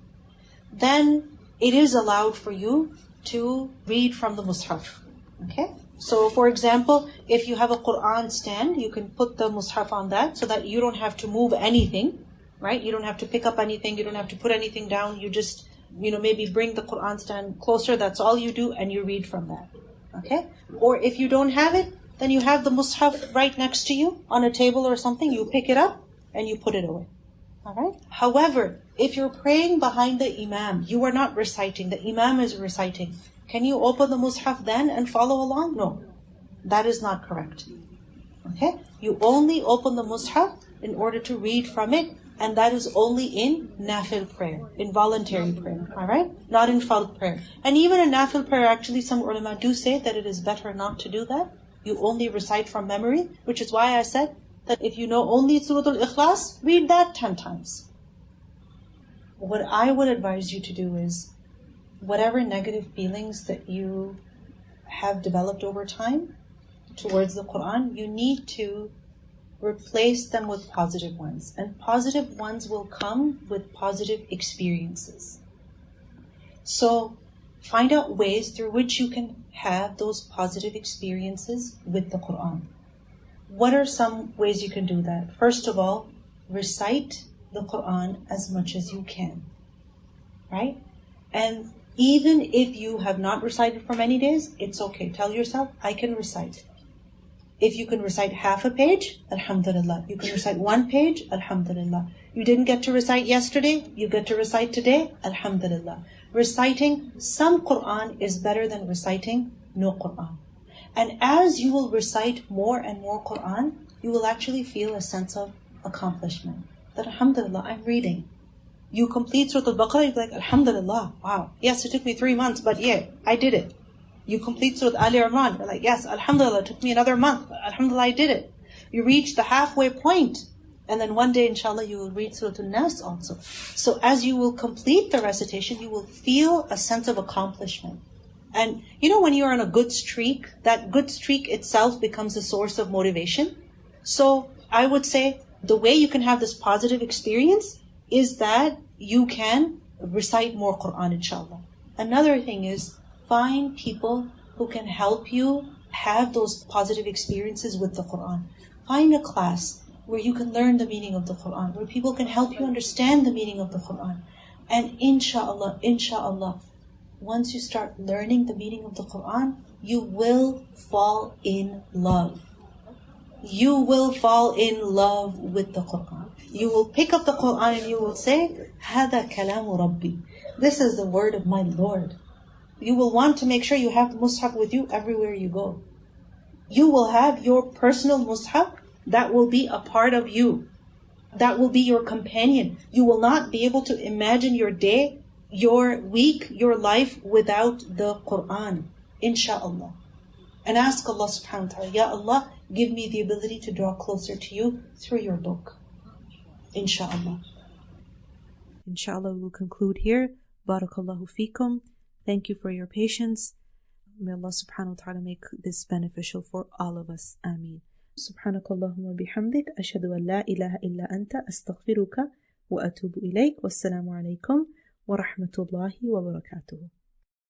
then it is allowed for you to read from the mushaf, okay? So for example, if you have a Qur'an stand, you can put the mushaf on that so that you don't have to move anything, right? You don't have to pick up anything, you don't have to put anything down, you just, maybe bring the Qur'an stand closer, that's all you do, and you read from that, okay? Or if you don't have it, then you have the mushaf right next to you on a table or something, you pick it up and you put it away, alright? However, if you're praying behind the imam, you are not reciting, the imam is reciting. Can you open the mushaf then and follow along? No, that is not correct. Okay? You only open the mushaf in order to read from it, and that is only in nafil prayer, in voluntary prayer, alright? Not in fard prayer. And even in nafil prayer, actually some ulama do say that it is better not to do that. You only recite from memory, which is why I said that if you know only Surah Al-Ikhlas, read that 10 times. What I would advise you to do is, whatever negative feelings that you have developed over time towards the Quran, you need to replace them with positive ones. And positive ones will come with positive experiences. So find out ways through which you can have those positive experiences with the Quran. What are some ways you can do that? First of all, recite the Quran as much as you can, right? And even if you have not recited for many days, it's okay. Tell yourself, I can recite. If you can recite half a page, alhamdulillah. You can recite 1 page, alhamdulillah. You didn't get to recite yesterday, you get to recite today, alhamdulillah. Reciting some Quran is better than reciting no Quran. And as you will recite more and more Quran, you will actually feel a sense of accomplishment. That alhamdulillah, I'm reading. You complete Surah Al-Baqarah, you're like, alhamdulillah, wow. Yes, it took me 3 months, but yeah, I did it. You complete Surah Al-Imran, you're like, yes, alhamdulillah, it took me another month, but alhamdulillah, I did it. You reach the halfway point, and then one day, inshallah, you will read Surah Al-Nas also. So as you will complete the recitation, you will feel a sense of accomplishment. And you know when you're on a good streak, that good streak itself becomes a source of motivation. So I would say the way you can have this positive experience is that you can recite more Quran, inshallah. Another thing is, find people who can help you have those positive experiences with the Quran. Find a class where you can learn the meaning of the Quran, where people can help you understand the meaning of the Quran. And inshallah, once you start learning the meaning of the Quran, you will fall in love. You will fall in love with the Quran. You will pick up the Quran and you will say, هَذَا كَلَامُ رَبِّي. This is the word of my Lord. You will want to make sure you have the mushaf with you everywhere you go. You will have your personal mushaf that will be a part of you. That will be your companion. You will not be able to imagine your day, your week, your life without the Quran. Insha'Allah. And ask Allah subhanahu wa ta'ala, Ya Allah, give me the ability to draw closer to you through your book. Insha'Allah. Insha'Allah, we will conclude here. Barakallahu feekum. Thank you for your patience. May Allah subhanahu wa ta'ala make this beneficial for all of us. Ameen. Subhanakallahumma bihamdik. Ashhadu an la ilaha illa anta. Astaghfiruka wa atubu ilayk. Wassalamu alaikum wa rahmatullahi wa barakatuh.